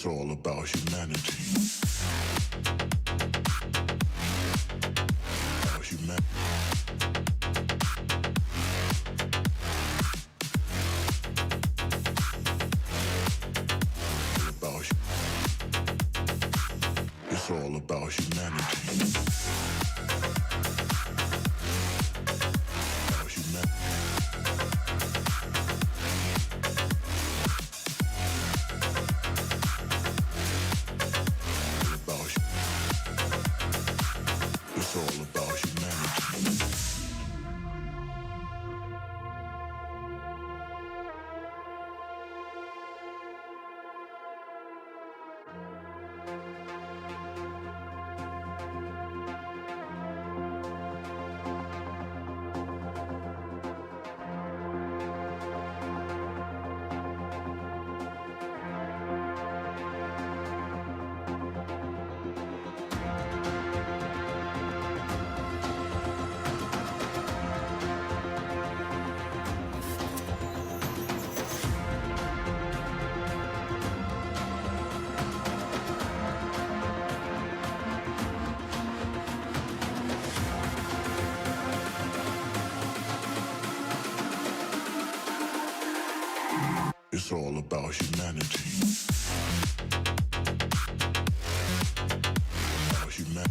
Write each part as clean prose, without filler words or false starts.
It's all about humanity. About humanity. It's all about humanity. About humanity. It's all about humanity. It's all about humanity. About humanity.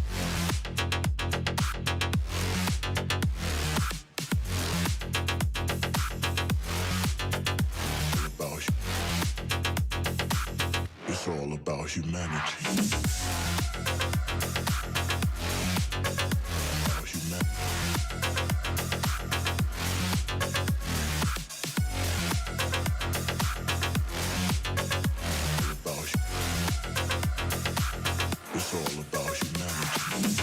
It's all about humanity. About humanity. It's all about humanity.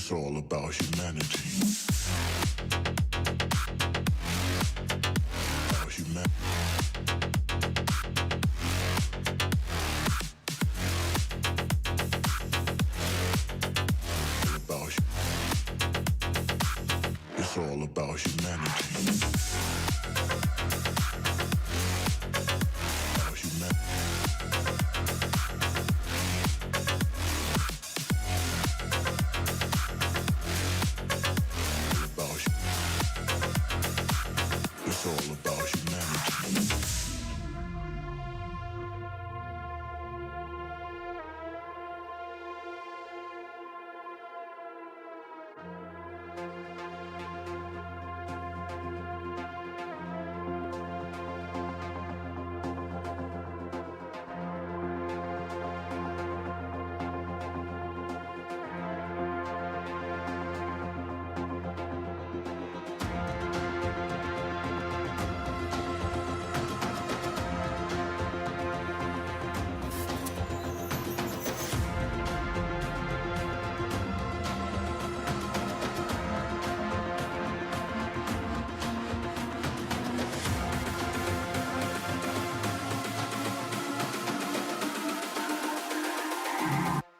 It's all about humanity. About humanity. It's all about humanity. About humanity. It's all about humanity.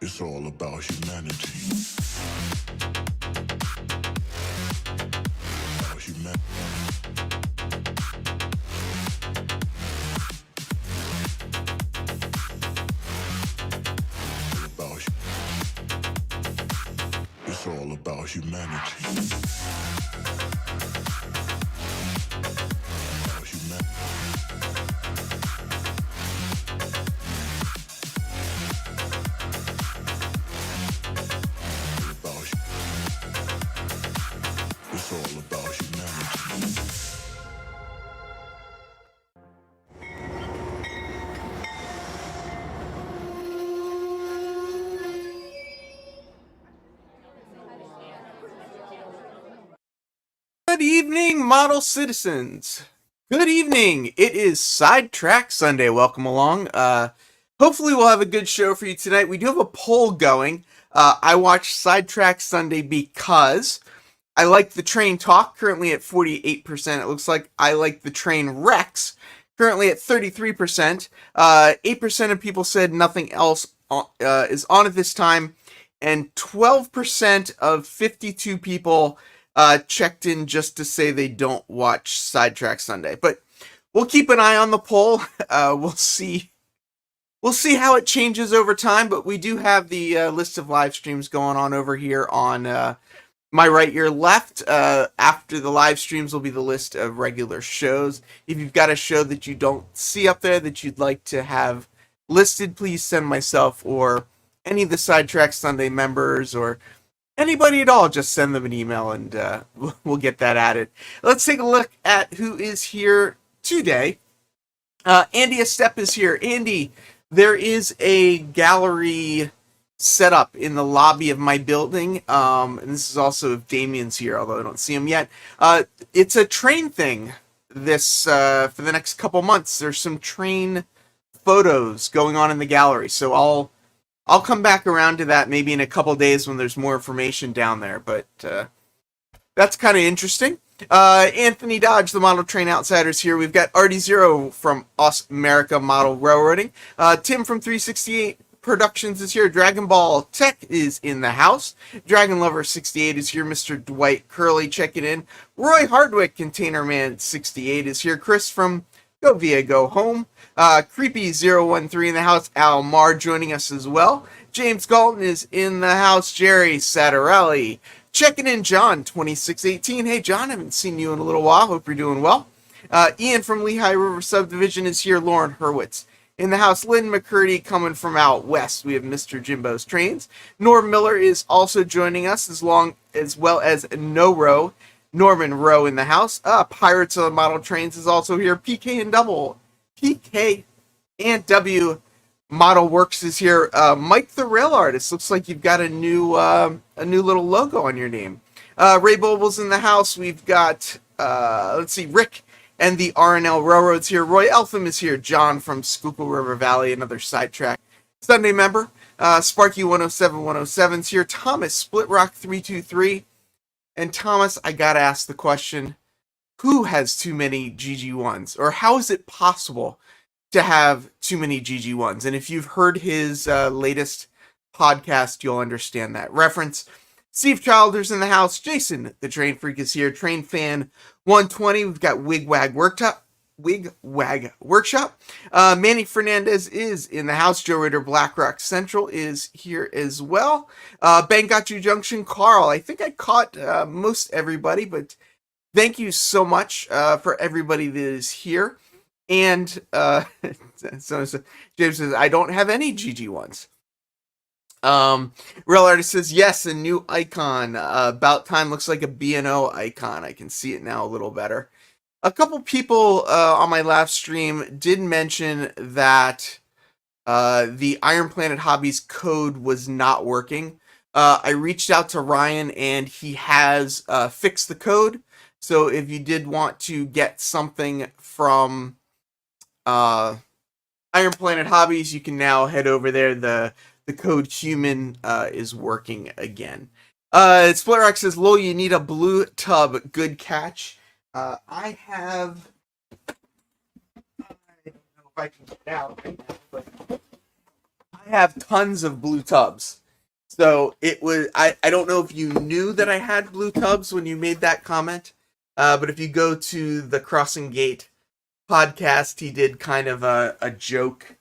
It's all about humanity. About humanity. It's all about humanity. About humanity. It's all about humanity. Good evening, model citizens. Good evening. It is Sidetrack Sunday. Welcome along. Hopefully we'll have a good show for you tonight. We do have a poll going. I watched Sidetrack Sunday because I like the train talk, currently at 48%. It looks like I like the train wrecks, currently at 33%. 8% of people said nothing else is on at this time, and 12% of 52 people checked in just to say they don't watch Sidetrack Sunday. But we'll keep an eye on the poll. We'll see how it changes over time. But we do have the list of live streams going on over here on my right, your left. After the live streams will be the list of regular shows. If you've got a show that you don't see up there that you'd like to have listed, please send myself or any of the Sidetrack Sunday members or anybody at all, just send them an email and we'll get that added. Let's take a look at who is here today. Andy Estep is here. Andy, there is a gallery set up in the lobby of my building. And this is also if Damien's here, although I don't see him yet. It's a train thing this for the next couple months. There's some train photos going on in the gallery. So I'll come back around to that maybe in a couple days when there's more information down there, but that's kind of interesting. Anthony Dodge, the Model Train Outsiders here. We've got Artie Zero from Us America Model Railroading. Tim from 368 Productions is here. Dragon Ball Tech is in the house. Dragon Lover 68 is here. Mr. Dwight Curley checking in. Roy Hardwick, Container Man 68 is here. Chris from Go Via Go Home. Creepy013 in the house. Al Mar joining us as well. James Galton is in the house. Jerry Sattarelli. Checking in John 2618. Hey John, haven't seen you in a little while. Hope you're doing well. Ian from Lehigh River Subdivision is here. Lauren Hurwitz in the house. Lynn McCurdy coming from out west. We have Mr. Jimbo's Trains. Norm Miller is also joining us as well as No Row. Norman Rowe in the house. Pirates of the Model Trains is also here. PK and W Model Works is here. Mike the Rail Artist. Looks like you've got a new little logo on your name. Ray Boble's in the house. We've got Rick and the R&L Railroads here. Roy Eltham is here. John from Schuylkill River Valley, another Sidetrack Sunday member. Sparky 107 here. Thomas Splitrock 323. And Thomas, I gotta ask the question: who has too many GG1s, or how is it possible to have too many GG1s? And if you've heard his latest podcast, you'll understand that reference. Steve Childers in the house. Jason, the Train Freak, is here. Train Fan 120. We've got Wigwag Workshop. Manny Fernandez is in the house. Joe Ritter, BlackRock Central, is here as well. Bangachu Junction. Carl, I think I caught most everybody, but thank you so much for everybody that is here. And so James says, I don't have any GG1s. Real Artist says, yes, a new icon. About Time looks like a B&O icon. I can see it now a little better. A couple people on my live stream did mention that the Iron Planet Hobbies code was not working. I reached out to Ryan, and he has fixed the code. So if you did want to get something from Iron Planet Hobbies, you can now head over there. The code human is working again. Splitterrock says, lol, you need a blue tub. Good catch. I have, I don't know if I can get it out right now, but I have tons of blue tubs. So it was, I don't know if you knew that I had blue tubs when you made that comment, but if you go to the Crossing Gate podcast, he did kind of a joke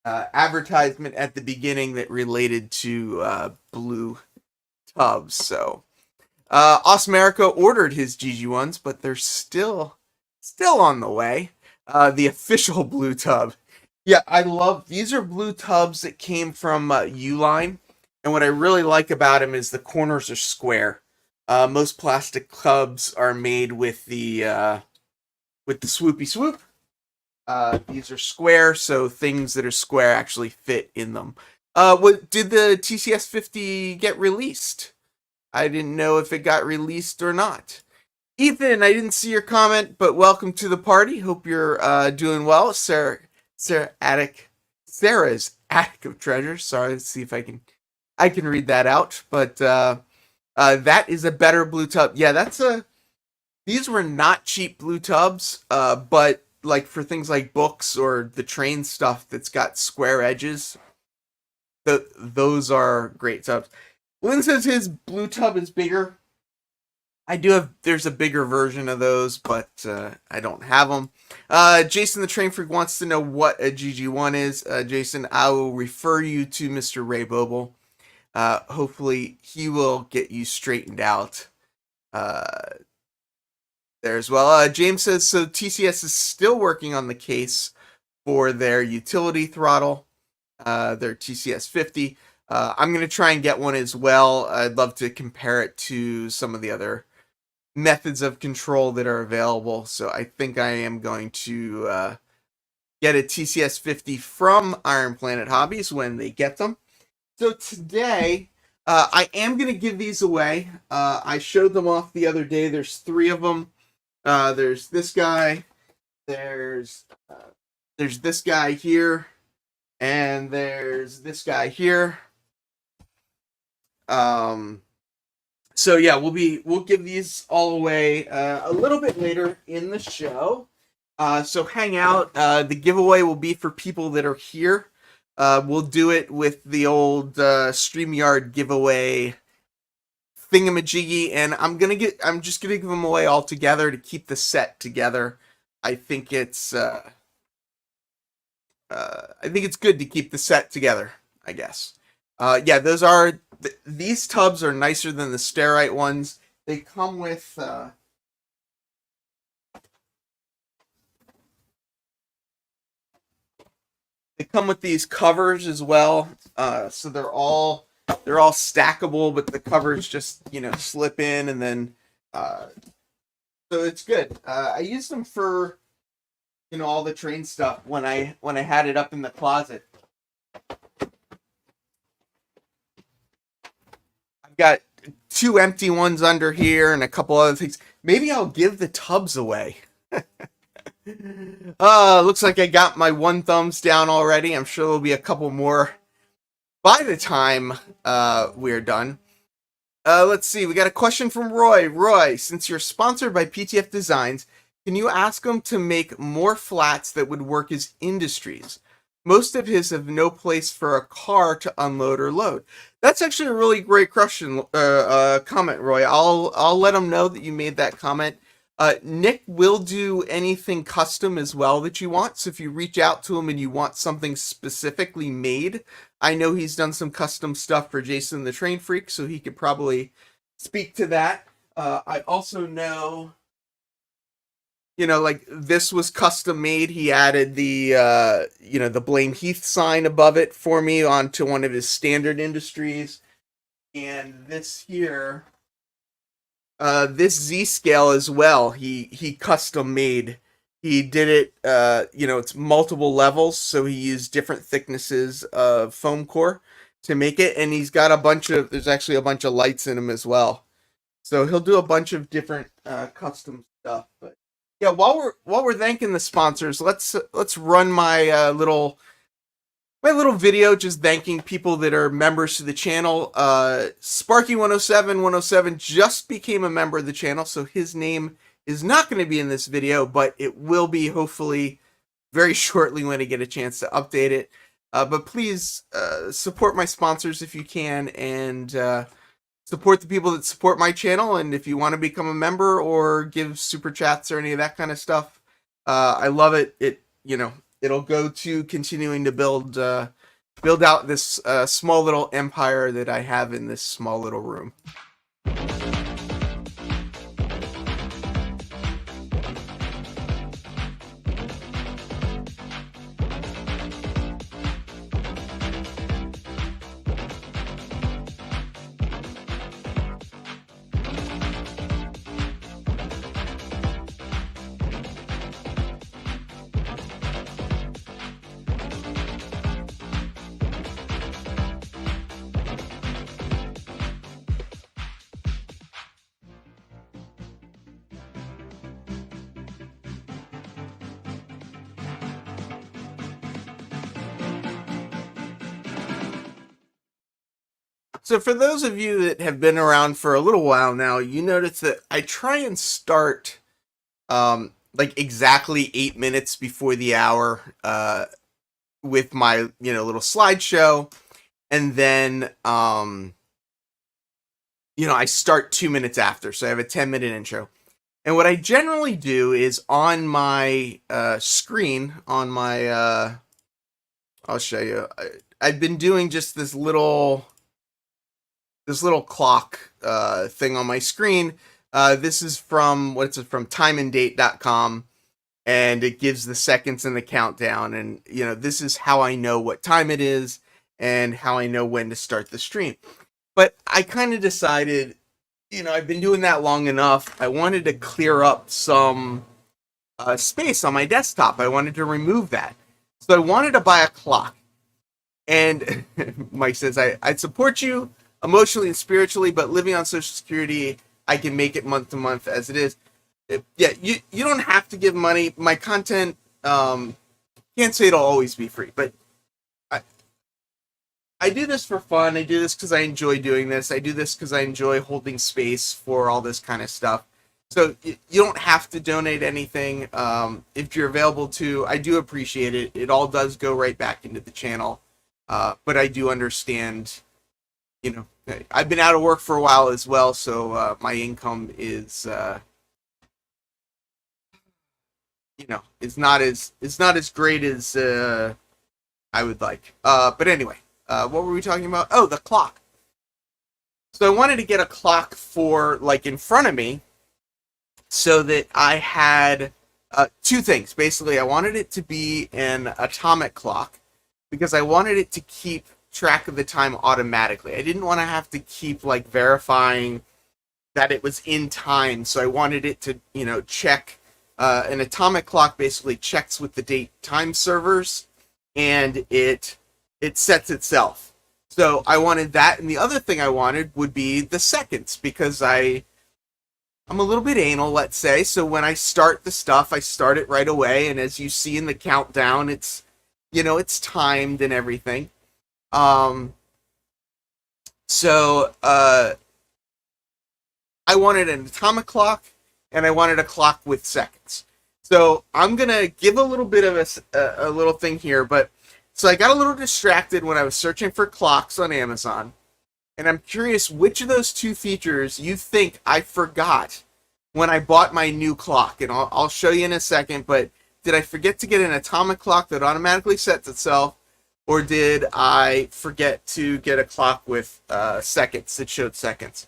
advertisement at the beginning that related to blue tubs. So Osmerica ordered his GG1s, but they're still on the way. The official blue tub. Yeah, I love, these are blue tubs that came from Uline, and what I really like about them is the corners are square. Most plastic tubs are made with the swoopy swoop. These are square, so things that are square actually fit in them. What did the TCS 50 get released? I didn't know if it got released or not. Ethan, I didn't see your comment, but welcome to the party. Hope you're doing well. Sarah's Attic of Treasure. Sorry, let's see if I can read that out. But that is a better blue tub. Yeah, these were not cheap blue tubs, but like for things like books or the train stuff that's got square edges, those are great tubs. Lynn says his blue tub is bigger. There's a bigger version of those, but I don't have them. Jason the Train Freak wants to know what a GG1 is. Jason, I will refer you to Mr. Ray Boble. Hopefully he will get you straightened out there as well. James says, so TCS is still working on the case for their utility throttle, their TCS 50. I'm going to try and get one as well. I'd love to compare it to some of the other methods of control that are available. So I think I am going to get a TCS 50 from Iron Planet Hobbies when they get them. So today, I am going to give these away. I showed them off the other day. There's 3 of them. There's this guy. There's this guy here. And there's this guy here. So yeah, we'll give these all away a little bit later in the show. So hang out. The giveaway will be for people that are here. We'll do it with the old StreamYard giveaway thingamajiggy, and I'm just gonna give them away all together to keep the set together. I think it's good to keep the set together, I guess. Yeah, these tubs are nicer than the Starite ones. They come with these covers as well. So they're all stackable, but the covers just, slip in, and then so it's good. I used them for all the train stuff when I had it up in the closet. I've got 2 empty ones under here and a couple other things. Maybe I'll give the tubs away. Looks like I got my 1 thumbs down already. I'm sure there'll be a couple more by the time we're done. Let's see. We got a question from Roy. Roy, since you're sponsored by PTF Designs, can you ask them to make more flats that would work as industries? Most of his have no place for a car to unload or load. That's actually a really great question, comment, Roy. I'll let him know that you made that comment. Nick will do anything custom as well that you want. So if you reach out to him and you want something specifically made, I know he's done some custom stuff for Jason the Train Freak, so he could probably speak to that. I also know, like this was custom made. He added the Blame Heath sign above it for me onto one of his standard industries. And this here, this Z scale as well, he custom made. He did it, it's multiple levels, so he used different thicknesses of foam core to make it, and he's got there's actually a bunch of lights in him as well. So he'll do a bunch of different custom stuff. But yeah, while we're thanking the sponsors, let's run my little video just thanking people that are members to the channel. Sparky107 just became a member of the channel, so his name is not going to be in this video, but it will be hopefully very shortly when I get a chance to update it. But please support my sponsors if you can, and support the people that support my channel. And if you want to become a member or give super chats or any of that kind of stuff, I love it. It'll go to continuing to build out this small little empire that I have in this small little room. So for those of you that have been around for a little while now, you notice that I try and start like exactly 8 minutes before the hour with my little slideshow, and then I start 2 minutes after, so I have a 10-minute intro. And what I generally do is on my screen, on my I'll show you. I've been doing just this little clock thing on my screen. This is from timeanddate.com, and it gives the seconds and the countdown, and this is how I know what time it is and how I know when to start the stream. But I kind of decided, I've been doing that long enough. I wanted to clear up some space on my desktop. I wanted to remove that, so I wanted to buy a clock. And Mike says, I'd support you emotionally and spiritually, but living on Social Security, I can make it month to month as it is. Yeah, you don't have to give money. My content, can't say it'll always be free, but I do this for fun. I do this because I enjoy doing this. I do this because I enjoy holding space for all this kind of stuff. So you don't have to donate anything. If you're available to, I do appreciate it. It all does go right back into the channel. But I do understand, I've been out of work for a while as well, so my income is, it's not as great as I would like. But anyway, what were we talking about? Oh, the clock. So I wanted to get a clock for in front of me, so that I had two things. Basically, I wanted it to be an atomic clock, because I wanted it to keep track of the time automatically. I didn't want to have to keep verifying that it was in time, so I wanted it to check. An atomic clock basically checks with the date time servers, and it sets itself. So I wanted that, and the other thing I wanted would be the seconds, because I'm a little bit anal, let's say. So when I start the stuff, I start it right away, and as you see in the countdown, it's it's timed and everything. So I wanted an atomic clock, and I wanted a clock with seconds. So I'm gonna give a little bit of a little thing here, but so I got a little distracted when I was searching for clocks on Amazon, and I'm curious which of those two features you think I forgot when I bought my new clock, and I'll show you in a second. But did I forget to get an atomic clock that automatically sets itself, or did I forget to get a clock with seconds that showed seconds?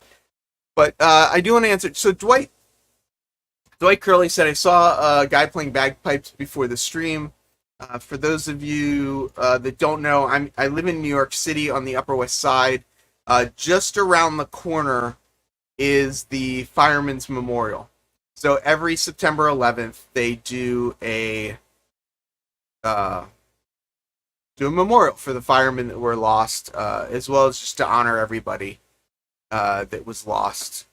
But I do want to answer. So Dwight Curley said, I saw a guy playing bagpipes before the stream. For those of you that don't know, I live in New York City on the Upper West Side. Just around the corner is the Firemen's Memorial. So every September 11th, they do a memorial for the firemen that were lost, as well as just to honor everybody that was lost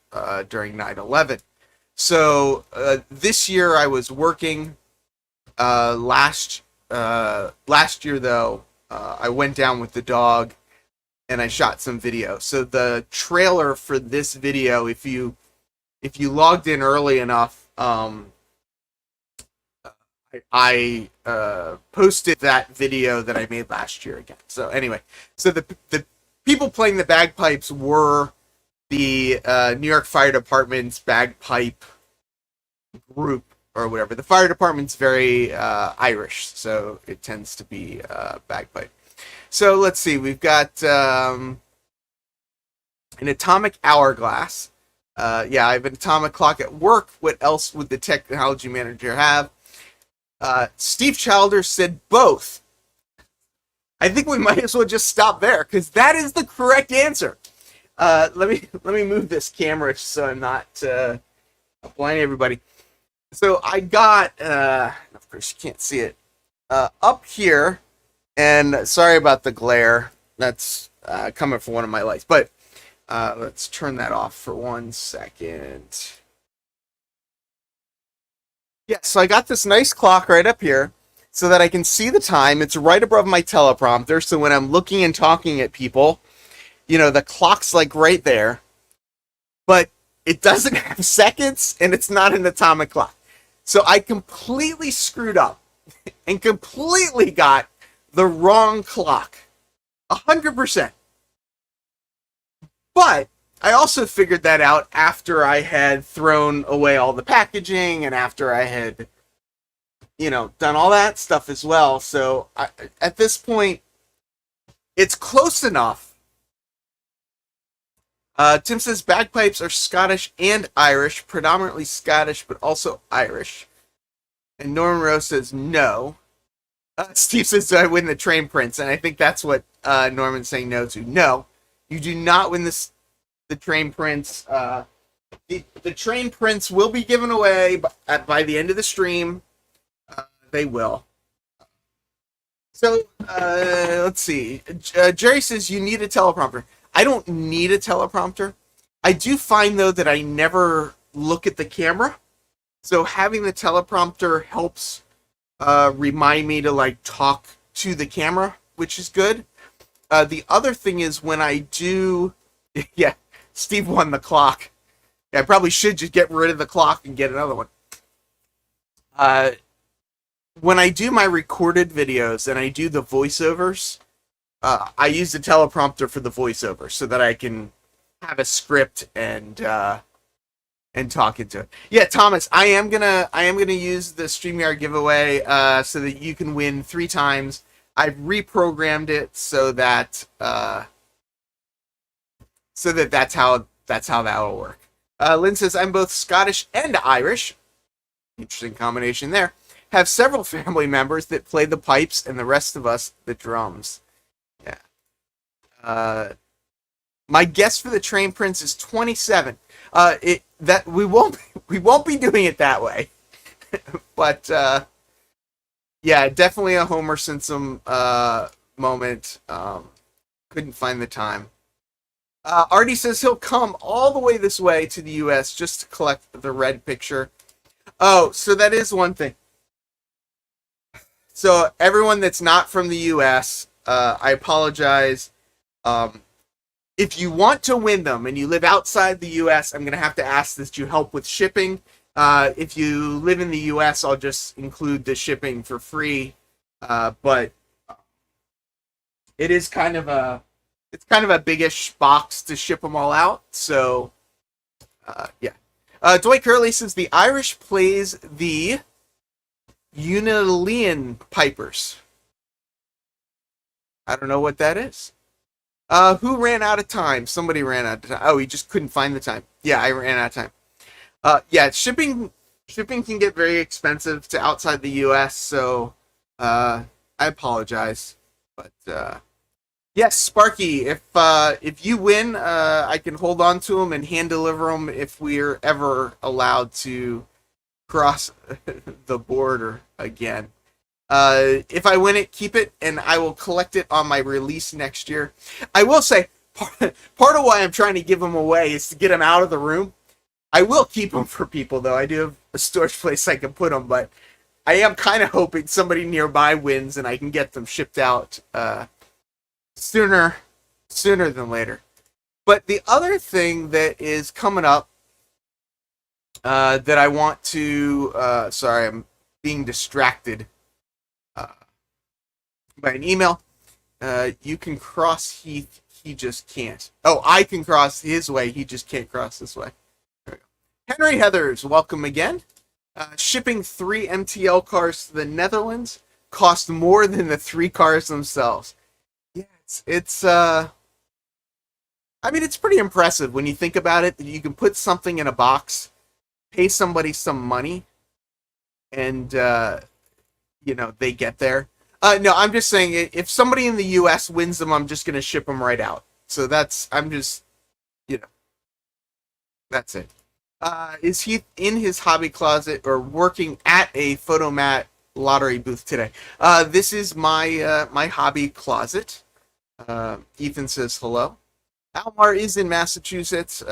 during 9/11. So this year I was working. Last year though, I went down with the dog and I shot some video. So the trailer for this video, if you logged in early enough, I posted that video that I made last year again. So anyway, so the people playing the bagpipes were the New York Fire Department's bagpipe group or whatever. The fire department's very Irish, so it tends to be bagpipe. So let's see, we've got an atomic hourglass. Yeah, I have an atomic clock at work. What else would the technology manager have? Steve Childers said both. I think we might as well just stop there because that is the correct answer. Let me move this camera so I'm not blinding everybody. So I got, of course you can't see it, up here, and sorry about the glare. That's coming from one of my lights, but let's turn that off for 1 second. Yeah, so I got this nice clock right up here so that I can see the time. It's right above my teleprompter, so when I'm looking and talking at people, you know, the clock's like right there, but it doesn't have seconds and it's not an atomic clock. So I completely screwed up and completely got the wrong clock. 100%. But I also figured that out after I had thrown away all the packaging and after I had, you know, done all that stuff as well. So at this point, it's close enough. Tim says bagpipes are Scottish and Irish, predominantly Scottish, but also Irish. And Norman Rose says no. Steve says, do I win the Train Prince? And I think that's what Norman's saying no to. No, you do not win the Train Prince. The Train Prince will be given away by the end of the stream. They will. So, let's see. Jerry says you need a teleprompter. I don't need a teleprompter. I do find, though, that I never look at the camera. So having the teleprompter helps remind me to, like, talk to the camera, which is good. The other thing is when I do... Yeah, Steve won the clock. Yeah, I probably should just get rid of the clock and get another one. When I do my recorded videos and I do the voiceovers... I use the teleprompter for the voiceover so that I can have a script and talk into it. Yeah, Thomas, I am gonna use the StreamYard giveaway so that you can win 3 times. I've reprogrammed it so that that's how that will work. Lynn says I'm both Scottish and Irish. Interesting combination there. Have several family members that play the pipes and the rest of us the drums. My guess for the Train Prince is 27. We won't be doing it that way, but yeah, definitely a Homer Simpson moment. Couldn't find the time. Artie says he'll come all the way this way to the U.S. just to collect the red picture. Oh, so that is one thing. So everyone that's not from the U.S., I apologize. if you want to win them and you live outside the U.S., I'm going to have to ask that you help with shipping. If you live in the U.S., I'll just include the shipping for free. But it is kind of a biggish box to ship them all out. So, yeah. Dwight Curley says the Irish plays the Unilian Pipers. I don't know what that is. Who ran out of time? Somebody ran out of time. Oh, he just couldn't find the time. Yeah, I ran out of time. Yeah, shipping can get very expensive to outside the U.S., so I apologize. But yes, Sparky, if you win, I can hold on to them and hand deliver them if we're ever allowed to cross the border again. If I win it, keep it, and I will collect it on my release next year. I will say, part of why I'm trying to give them away is to get them out of the room. I will keep them for people, though. I do have a storage place I can put them, but I am kind of hoping somebody nearby wins and I can get them shipped out sooner than later. But the other thing that is coming up that I want to... sorry, I'm being distracted by an email. You can cross Heath, he just can't. Oh, I can cross his way, he just can't cross this way. There we go. Henry Heathers, welcome again. Shipping 3 MTL cars to the Netherlands cost more than the 3 cars themselves. Yeah, it's I mean, it's pretty impressive when you think about it, that you can put something in a box, pay somebody some money, and they get there. No, I'm just saying, if somebody in the U.S. wins them, I'm just going to ship them right out. So that's it. Is he in his hobby closet or working at a Photomat lottery booth today? This is my my hobby closet. Ethan says hello. Almar is in Massachusetts.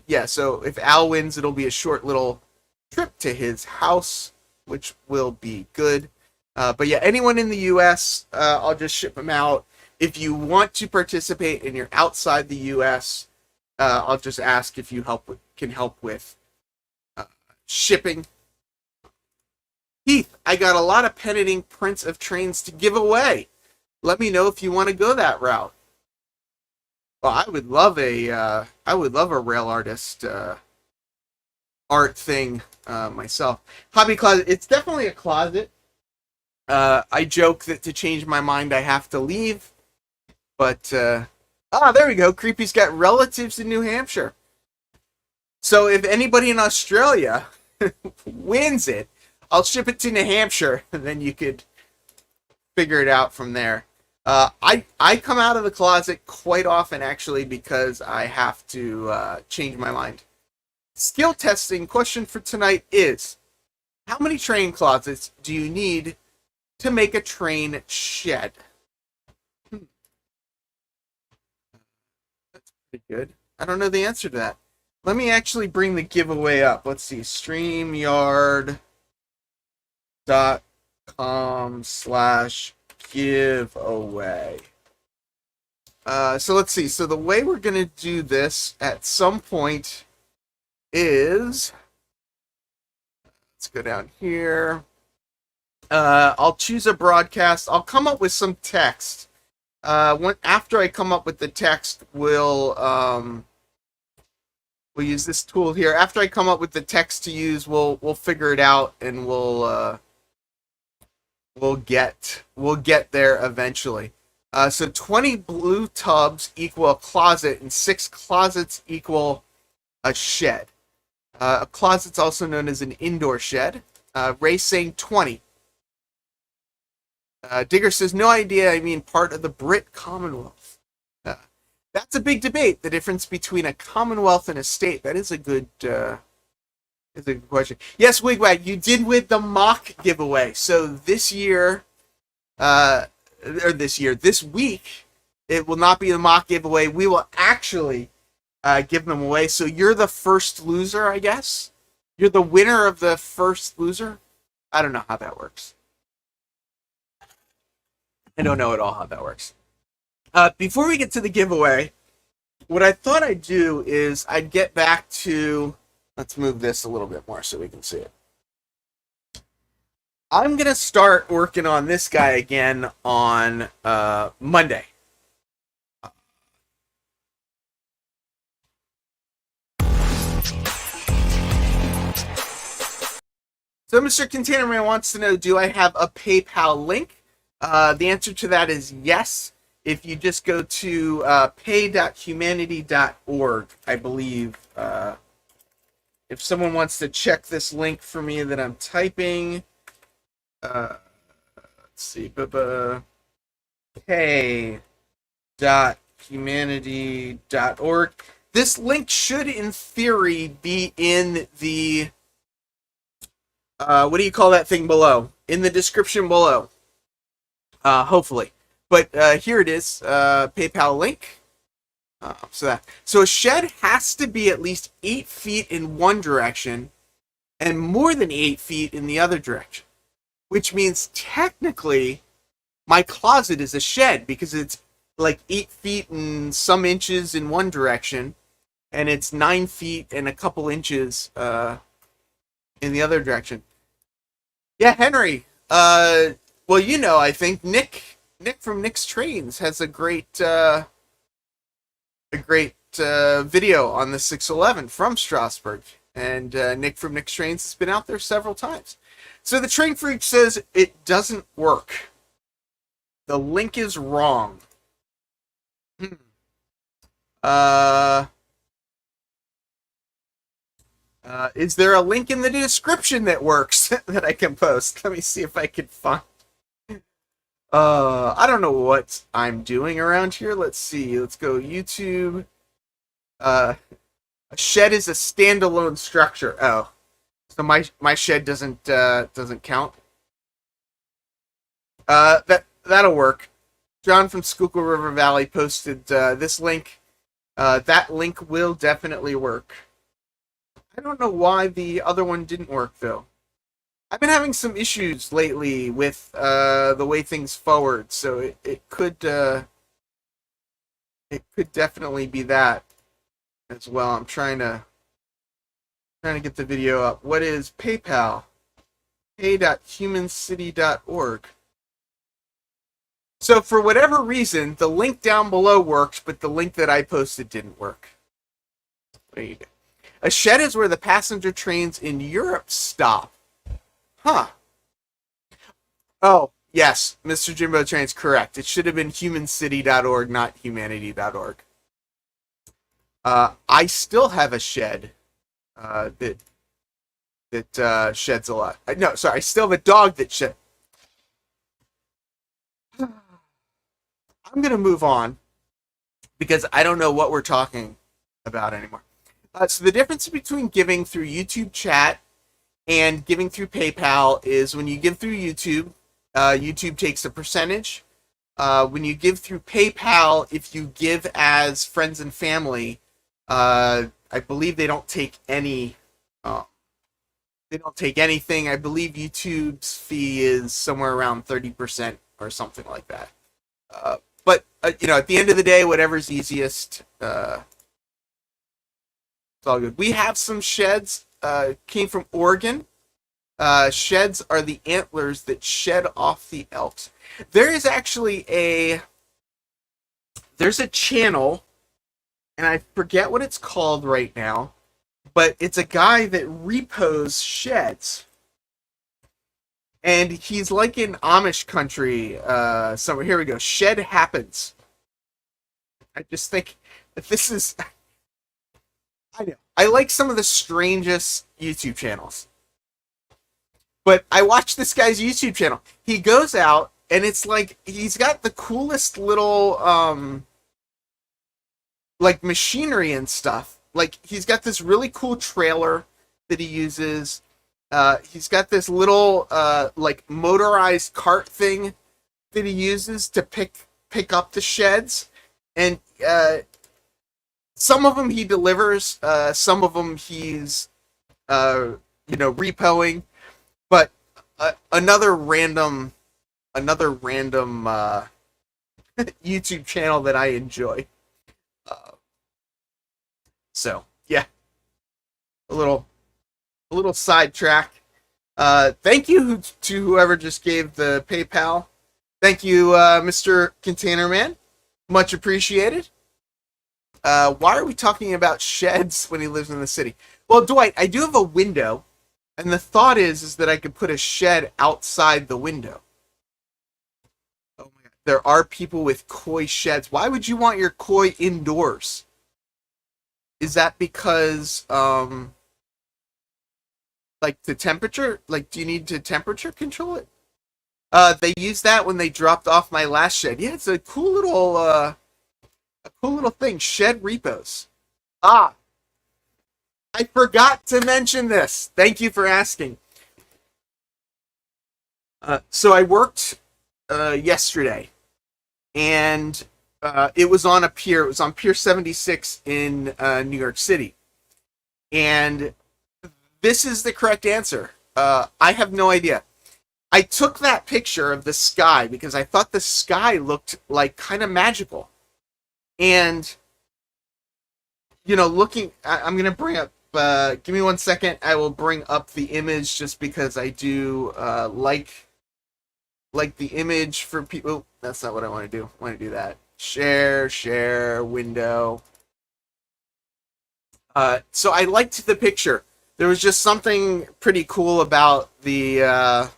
Yeah, so if Al wins, it'll be a short little trip to his house, which will be good. But yeah, anyone in the U.S., I'll just ship them out. If you want to participate and you're outside the U.S., I'll just ask if you can help with shipping. Heath, I got a lot of pen and ink prints of trains to give away. Let me know if you want to go that route. Well, I would love a rail artist art thing myself. Hobby closet. It's definitely a closet. I joke that to change my mind, I have to leave. But, there we go. Creepy's got relatives in New Hampshire. So if anybody in Australia wins it, I'll ship it to New Hampshire, and then you could figure it out from there. I come out of the closet quite often, actually, because I have to change my mind. Skill testing question for tonight is, how many train closets do you need to make a train shed? That's pretty good. I don't know the answer to that. Let me actually bring the giveaway up. Let's see. StreamYard.com/giveaway. So let's see. So the way we're going to do this at some point is... Let's go down here. I'll choose a broadcast. I'll come up with some text. After I come up with the text, we'll use this tool here. After I come up with the text to use, we'll figure it out, and we'll get there eventually. So 20 blue tubs equal a closet, and 6 closets equal a shed. A closet's also known as an indoor shed. Ray's saying 20. Digger says, no idea, I mean part of the Brit Commonwealth. That's a big debate, the difference between a Commonwealth and a state. That is a good question. Yes, Wigwag, you did win the mock giveaway. So this week, it will not be the mock giveaway. We will actually give them away. So you're the first loser, I guess? You're the winner of the first loser? I don't know how that works. I don't know at all how that works. Before we get to the giveaway, what I thought I'd do is I'd get back to, let's move this a little bit more so we can see it. I'm going to start working on this guy again on Monday. So Mr. Container Man wants to know, do I have a PayPal link? The answer to that is yes. If you just go to pay.humanity.org, I believe. If someone wants to check this link for me that I'm typing, let's see, pay.humanity.org. This link should, in theory, be in the what do you call that thing below? In the description below. Hopefully. But here it is, PayPal link. So a shed has to be at least 8 feet in one direction and more than 8 feet in the other direction. Which means technically my closet is a shed because it's like 8 feet and some inches in one direction and it's 9 feet and a couple inches in the other direction. Yeah, Henry. Well, you know, I think Nick from Nick's Trains has a great video on the 611 from Strasbourg, and Nick from Nick's Trains has been out there several times. So the Train Freak says it doesn't work. The link is wrong. Is there a link in the description that works that I can post? Let me see if I can find. I don't know what I'm doing around here. Let's see. Let's go YouTube. A shed is a standalone structure. Oh, so my shed doesn't count. That'll work. John from Schuylkill River Valley posted this link. That link will definitely work. I don't know why the other one didn't work, though. I've been having some issues lately with the way things forward, so it could definitely be that as well. I'm trying to get the video up. What is PayPal? Pay.humancity.org. So for whatever reason, the link down below works, but the link that I posted didn't work. There you go. A shed is where the passenger trains in Europe stop. Huh. Oh, yes, Mr. Jimbo Train's correct. It should have been humancity.org, not humanity.org. I still have a shed that sheds a lot. No, sorry, I still have a dog that sheds. I'm going to move on because I don't know what we're talking about anymore. So the difference between giving through YouTube chat and giving through PayPal is when you give through YouTube, YouTube takes a percentage. When you give through PayPal, if you give as friends and family, I believe they don't take any. They don't take anything. I believe YouTube's fee is somewhere around 30% or something like that. But you know, at the end of the day, whatever's easiest. It's all good. We have some sheds. Came from Oregon. Sheds are the antlers that shed off the elks. There is actually there's a channel, and I forget what it's called right now, but it's a guy that repos sheds. And he's like in Amish country somewhere. Here we go. Shed Happens. I just think that this is... I know. I like some of the strangest YouTube channels. But I watch this guy's YouTube channel. He goes out, and it's like, he's got the coolest little, like, machinery and stuff. Like, he's got this really cool trailer that he uses. He's got this little, like, motorized cart thing that he uses to pick up the sheds. And, some of them he delivers, some of them he's, repoing, but another random YouTube channel that I enjoy. So yeah, a little sidetrack. Thank you to whoever just gave the PayPal. Thank you, Mr. Container Man. Much appreciated. Why are we talking about sheds when he lives in the city? Well, Dwight, I do have a window, and the thought is that I could put a shed outside the window. Oh my God. There are people with koi sheds. Why would you want your koi indoors? Is that because, like the temperature? Like, do you need to temperature control it? They used that when they dropped off my last shed. Yeah, it's a cool little thing. Shed repos. Ah, I forgot to mention this. Thank you for asking. So I worked yesterday, and it was on a pier. It was on Pier 76 in New York City. And this is the correct answer. I have no idea. I took that picture of the sky because I thought the sky looked like kind of magical. And, you know, I'm going to bring up, give me 1 second. I will bring up the image just because I do like the image for people. Oh, that's not what I want to do. I want to do that. Share, window. So I liked the picture. There was just something pretty cool about the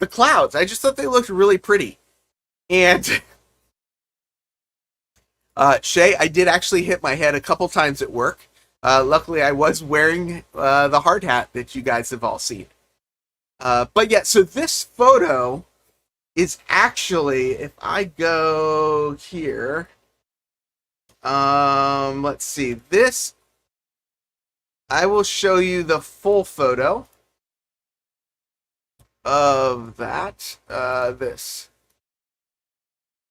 clouds. I just thought they looked really pretty. And Shay, I did actually hit my head a couple times at work. Luckily, I was wearing the hard hat that you guys have all seen. But yeah, so this photo is actually, if I go here, let's see, this, I will show you the full photo of that, this.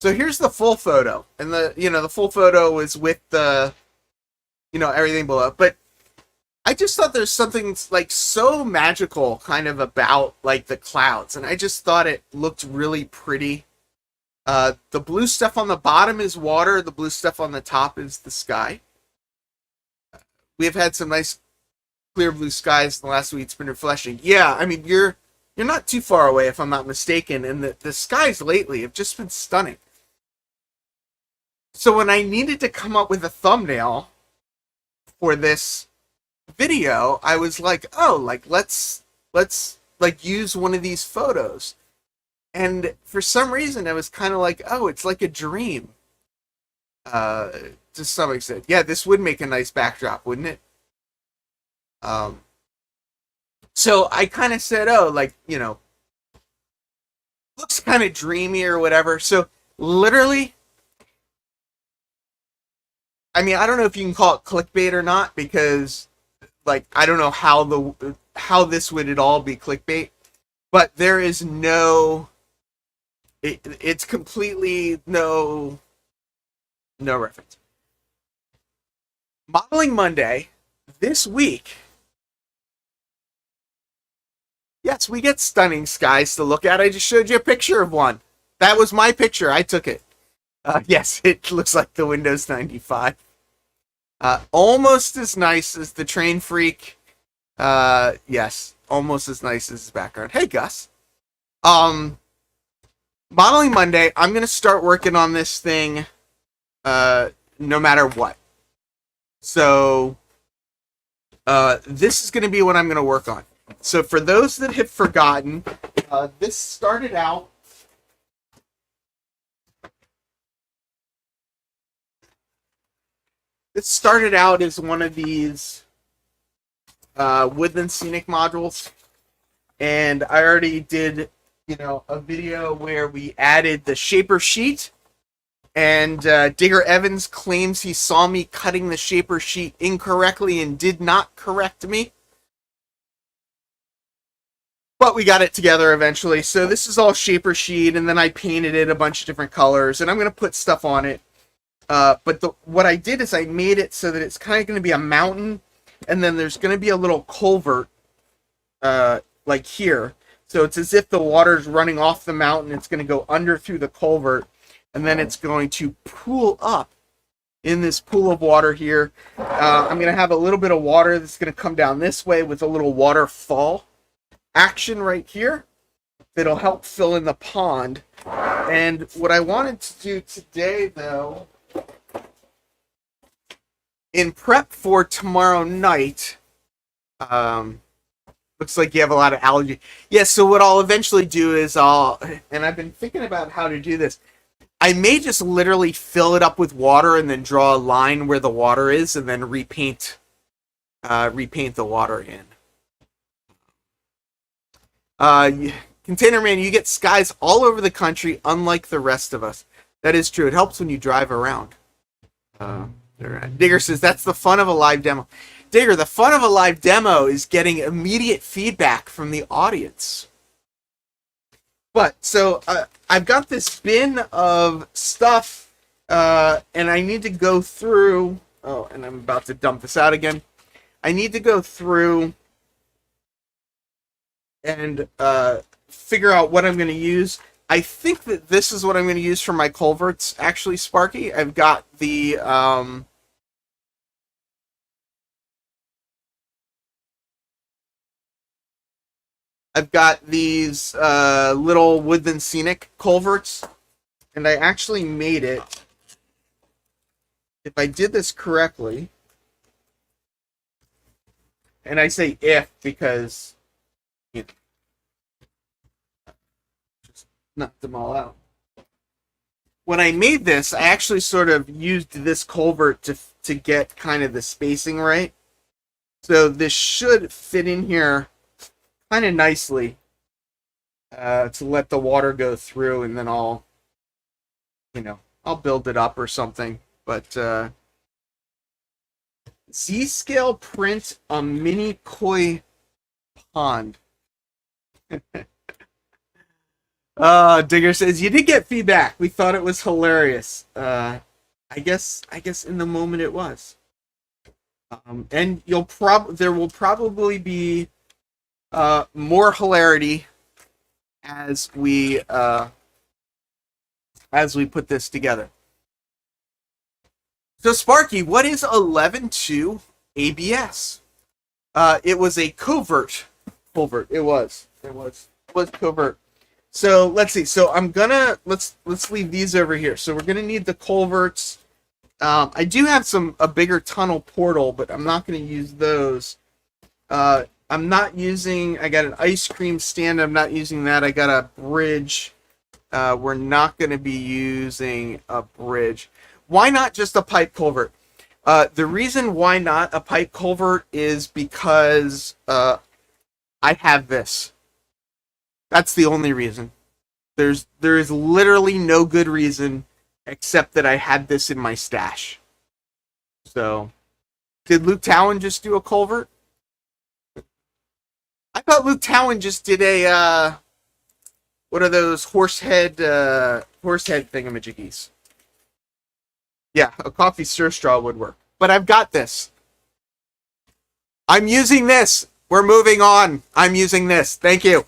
So here's the full photo, and the full photo is with the, everything below. But I just thought there's something like so magical kind of about like the clouds, and I just thought it looked really pretty. The blue stuff on the bottom is water. The blue stuff on the top is the sky. We have had some nice clear blue skies in the last week. It's been refreshing. Yeah, I mean you're not too far away if I'm not mistaken, and the skies lately have just been stunning. So when I needed to come up with a thumbnail for this video, I was like, oh, like let's like use one of these photos. And for some reason I was kind of like, oh, it's like a dream. To some extent. Yeah, this would make a nice backdrop, wouldn't it? So I kind of said, oh, like, looks kind of dreamy or whatever. So literally, I mean, I don't know if you can call it clickbait or not, because like I don't know how this would at all be clickbait, but there is it's completely no reference. Modeling Monday this week. Yes, we get stunning skies to look at. I just showed you a picture of one. That was my picture. I took it. Yes, it looks like the Windows 95. Almost as nice as the Train Freak. Yes, almost as nice as his background. Hey, Gus. Modeling Monday, I'm going to start working on this thing no matter what. So, this is going to be what I'm going to work on. So, for those that have forgotten, this started out as one of these Woodland Scenic modules, and I already did, a video where we added the shaper sheet, and Digger Evans claims he saw me cutting the shaper sheet incorrectly and did not correct me. But we got it together eventually. So this is all shaper sheet, and then I painted it a bunch of different colors, and I'm going to put stuff on it. But what I did is I made it so that it's kind of going to be a mountain, and then there's going to be a little culvert, like here. So it's as if the water's running off the mountain. It's going to go under through the culvert, and then it's going to pool up in this pool of water here. I'm going to have a little bit of water that's going to come down this way with a little waterfall action right here that'll help fill in the pond. And what I wanted to do today, though, in prep for tomorrow night, looks like you have a lot of allergy. Yeah, so what I'll eventually do is and I've been thinking about how to do this. I may just literally fill it up with water and then draw a line where the water is and then repaint the water in. Container Man, you get skies all over the country, unlike the rest of us. That is true. It helps when you drive around. Digger says, that's the fun of a live demo. Digger, the fun of a live demo is getting immediate feedback from the audience. But, so, I've got this bin of stuff, and I need to go through... Oh, and I'm about to dump this out again. I need to go through and figure out what I'm going to use. I think that this is what I'm going to use for my culverts, actually, Sparky. I've got the... I've got these little Woodland Scenic culverts, and I actually made it. If I did this correctly, and I say if because you know, just knocked them all out. When I made this, I actually sort of used this culvert to get kind of the spacing right. So this should fit in here kind of nicely to let the water go through, and then I'll build it up or something. But Z-scale print a mini koi pond. Digger says you did get feedback. We thought it was hilarious. I guess in the moment it was. And there will probably be more hilarity as we put this together. So Sparky, what is 11.2 ABS? It was a covert. It was covert. So let's see. So I'm gonna let's leave these over here. So we're gonna need the culverts. I do have a bigger tunnel portal, but I'm not gonna use those. I'm not using, I got an ice cream stand, I'm not using that. I got a bridge. We're not going to be using a bridge. Why not just a pipe culvert? The reason why not a pipe culvert is because I have this. That's the only reason. There is literally no good reason except that I had this in my stash. So, did Luke Towan just do a culvert? I thought Luke Towan just did a, what are those horsehead thingamajiggies? Yeah, a coffee stir straw would work. But I've got this. I'm using this. We're moving on. I'm using this. Thank you.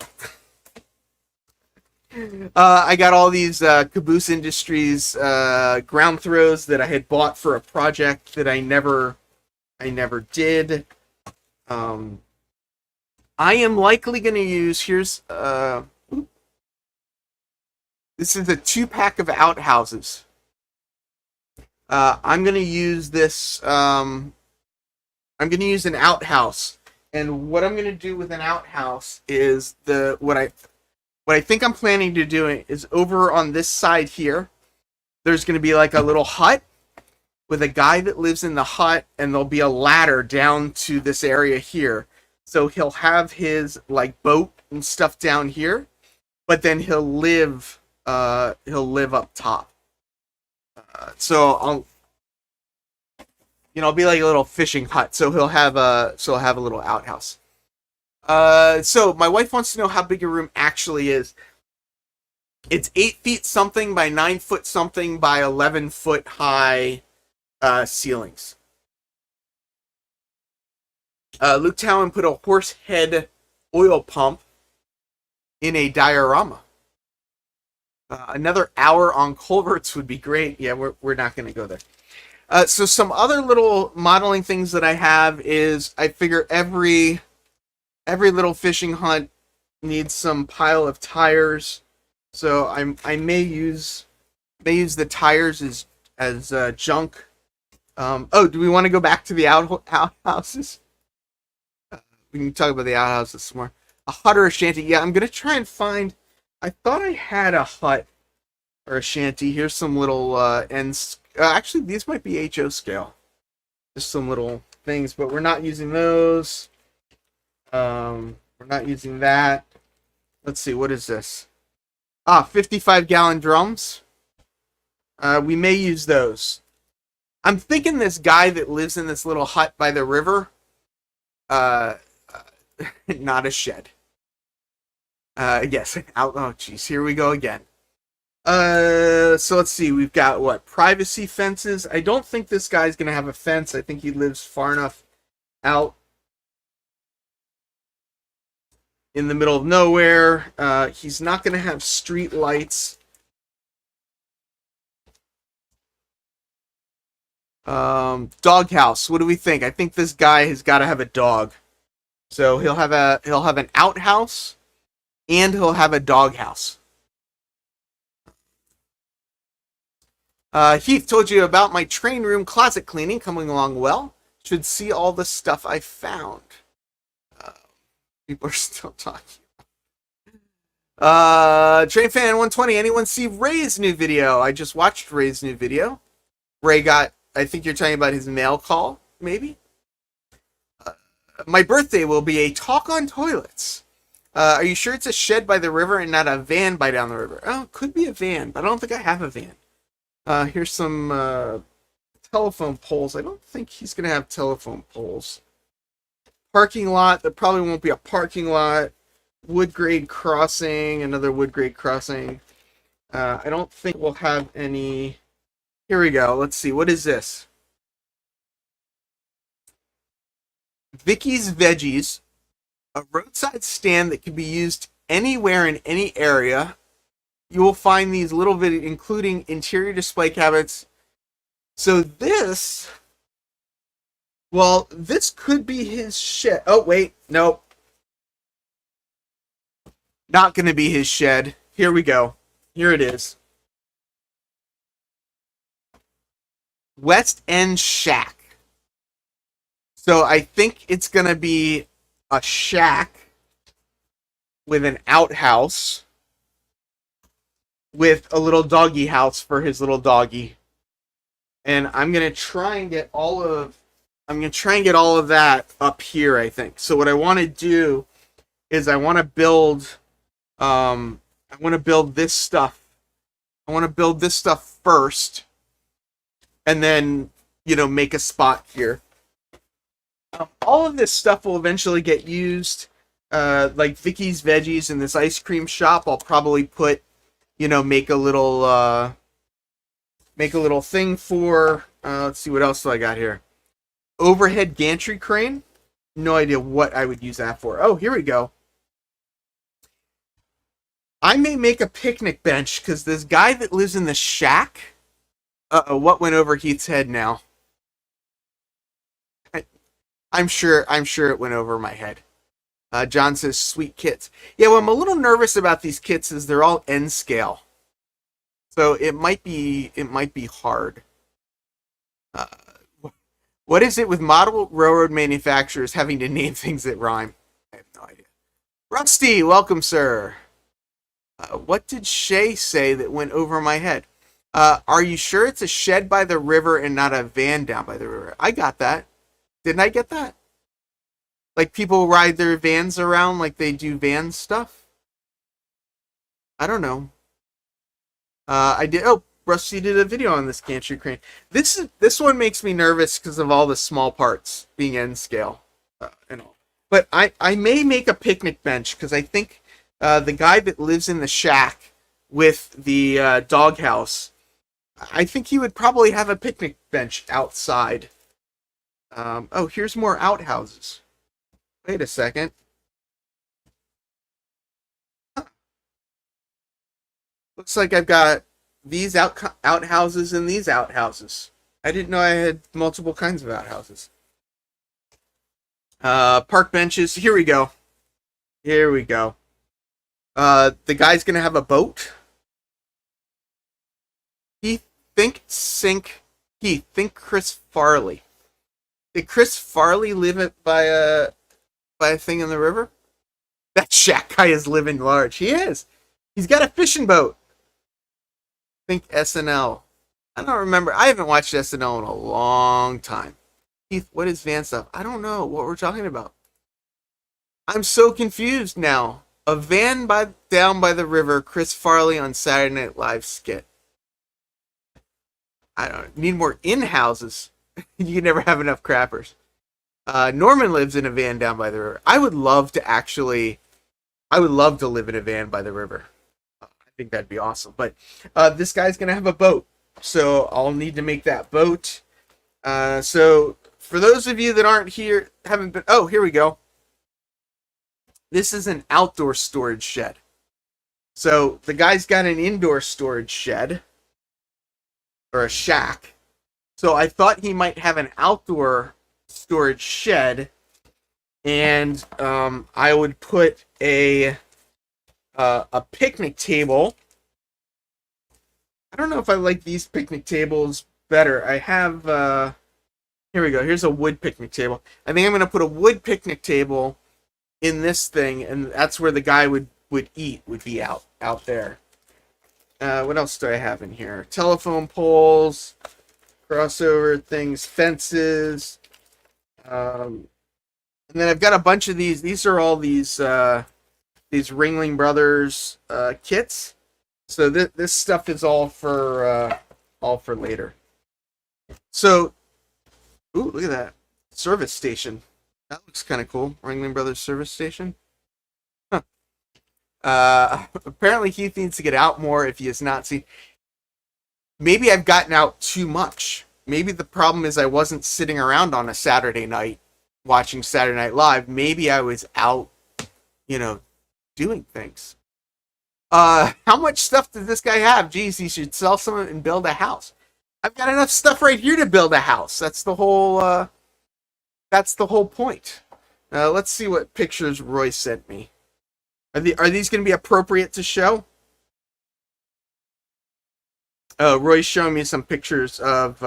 I got all these Caboose Industries ground throws that I had bought for a project that I never did. I am likely going to use, here's, this is a 2-pack of outhouses. I'm going to use this, I'm going to use an outhouse. And what I'm going to do with an outhouse is what I think I'm planning to do is over on this side here, there's going to be like a little hut with a guy that lives in the hut, and there'll be a ladder down to this area here. So he'll have his like boat and stuff down here, but then he'll live up top. So it'll be like a little fishing hut. So he'll have a little outhouse. So my wife wants to know how big your room actually is. It's 8 feet something by 9 foot something by 11 foot high ceilings. Luke Towan put a horse head oil pump in a diorama. Another hour on culverts would be great. Yeah, we're not going to go there. So some other little modeling things that I have is I figure every little fishing hunt needs some pile of tires. So I may use the tires as junk. Oh, do we want to go back to the outhouses? We can talk about the outhouses some more. A hut or a shanty. Yeah, I'm gonna try and find. I thought I had a hut or a shanty. Here's some little ends. Actually, these might be HO scale. Just some little things, but we're not using those. We're not using that. Let's see, what is this? 55-gallon drums. We may use those. I'm thinking this guy that lives in this little hut by the river, not a shed. Yes, out. Oh, jeez, here we go again. So let's see. We've got what? Privacy fences. I don't think this guy's gonna have a fence. I think he lives far enough out in the middle of nowhere. He's not gonna have street lights. Doghouse. What do we think? I think this guy has got to have a dog. So he'll have an outhouse, and he'll have a doghouse. Heath told you about my train room closet cleaning coming along well. Should see all the stuff I found. People are still talking. Train fan 120. Anyone see Ray's new video? I just watched Ray's new video. Ray got. I think you're talking about his mail call, maybe. My birthday will be a talk on toilets. Are you sure it's a shed by the river and not a van by down the river? Oh, it could be a van, but I don't think I have a van. Here's some telephone poles. I don't think he's going to have telephone poles. Parking lot. There probably won't be a parking lot. Wood grade crossing. Another wood grade crossing. I don't think we'll have any. Here we go. Let's see. What is this? Vicky's Veggies. A roadside stand that can be used anywhere in any area. You will find these little videos, including interior display cabinets. So this, well, this could be his shed. Oh, wait, nope. Not going to be his shed. Here we go. Here it is. West End Shack. So I think it's going to be a shack with an outhouse with a little doggy house for his little doggy. And I'm going to try and get all of that up here, I think. So what I want to do is I want to build this stuff. I want to build this stuff first. And then, make a spot here. All of this stuff will eventually get used. Like Vicky's Veggies in this ice cream shop, I'll probably put, make a little thing for. Let's see, what else do I got here? Overhead gantry crane. No idea what I would use that for. Oh, here we go. I may make a picnic bench because this guy that lives in the shack. What went over Heath's head now? I'm sure it went over my head. John says, sweet kits. Yeah, well, I'm a little nervous about these kits is they're all N scale. So it might be hard. What is it with model railroad manufacturers having to name things that rhyme? I have no idea. Rusty, welcome, sir. What did Shay say that went over my head? Are you sure it's a shed by the river and not a van down by the river? I got that. Didn't I get that? Like people ride their vans around like they do van stuff? I don't know. I did. Oh, Rusty did a video on this gantry crane. This one makes me nervous because of all the small parts being N scale and all. But I may make a picnic bench because I think the guy that lives in the shack with the doghouse, I think he would probably have a picnic bench outside. Oh, here's more outhouses. Wait a second. Looks like I've got these outhouses and these outhouses. I didn't know I had multiple kinds of outhouses. Park benches. Here we go. Here we go. The guy's gonna have a boat. Think Chris Farley. Did Chris Farley live it by a thing in the river? That Shack guy is living large. He is. He's got a fishing boat. Think SNL. I don't remember. I haven't watched SNL in a long time. Keith, what is van stuff? I don't know what we're talking about. I'm so confused now. A van down by the river, Chris Farley on Saturday Night Live skit. I don't need more in-houses. You can never have enough crappers. Norman lives in a van down by the river. I would love to live in a van by the river. I think that'd be awesome. But this guy's going to have a boat. So I'll need to make that boat. So for those of you that aren't here, haven't been... Oh, here we go. This is an outdoor storage shed. So the guy's got an indoor storage shed. Or a shack. So I thought he might have an outdoor storage shed. And I would put a picnic table. I don't know if I like these picnic tables better. I have, here we go. Here's a wood picnic table. I think I'm going to put a wood picnic table in this thing, and that's where the guy would eat, would be out there. What else do I have in here? Telephone poles, crossover things, fences. And then I've got a bunch of these. These are all these Ringling Brothers kits. So this stuff is all for later. So, ooh, look at that service station. That looks kind of cool. Ringling Brothers service station. Huh. Apparently Heath needs to get out more if he has not seen. Maybe I've gotten out too much. Maybe the problem is I wasn't sitting around on a Saturday night watching Saturday Night Live. Maybe I was out, doing things. How much stuff does this guy have? Geez, he should sell some of it and build a house. I've got enough stuff right here to build a house. That's the whole point. Let's see what pictures Roy sent me. Are these going to be appropriate to show? Roy's showing me some pictures of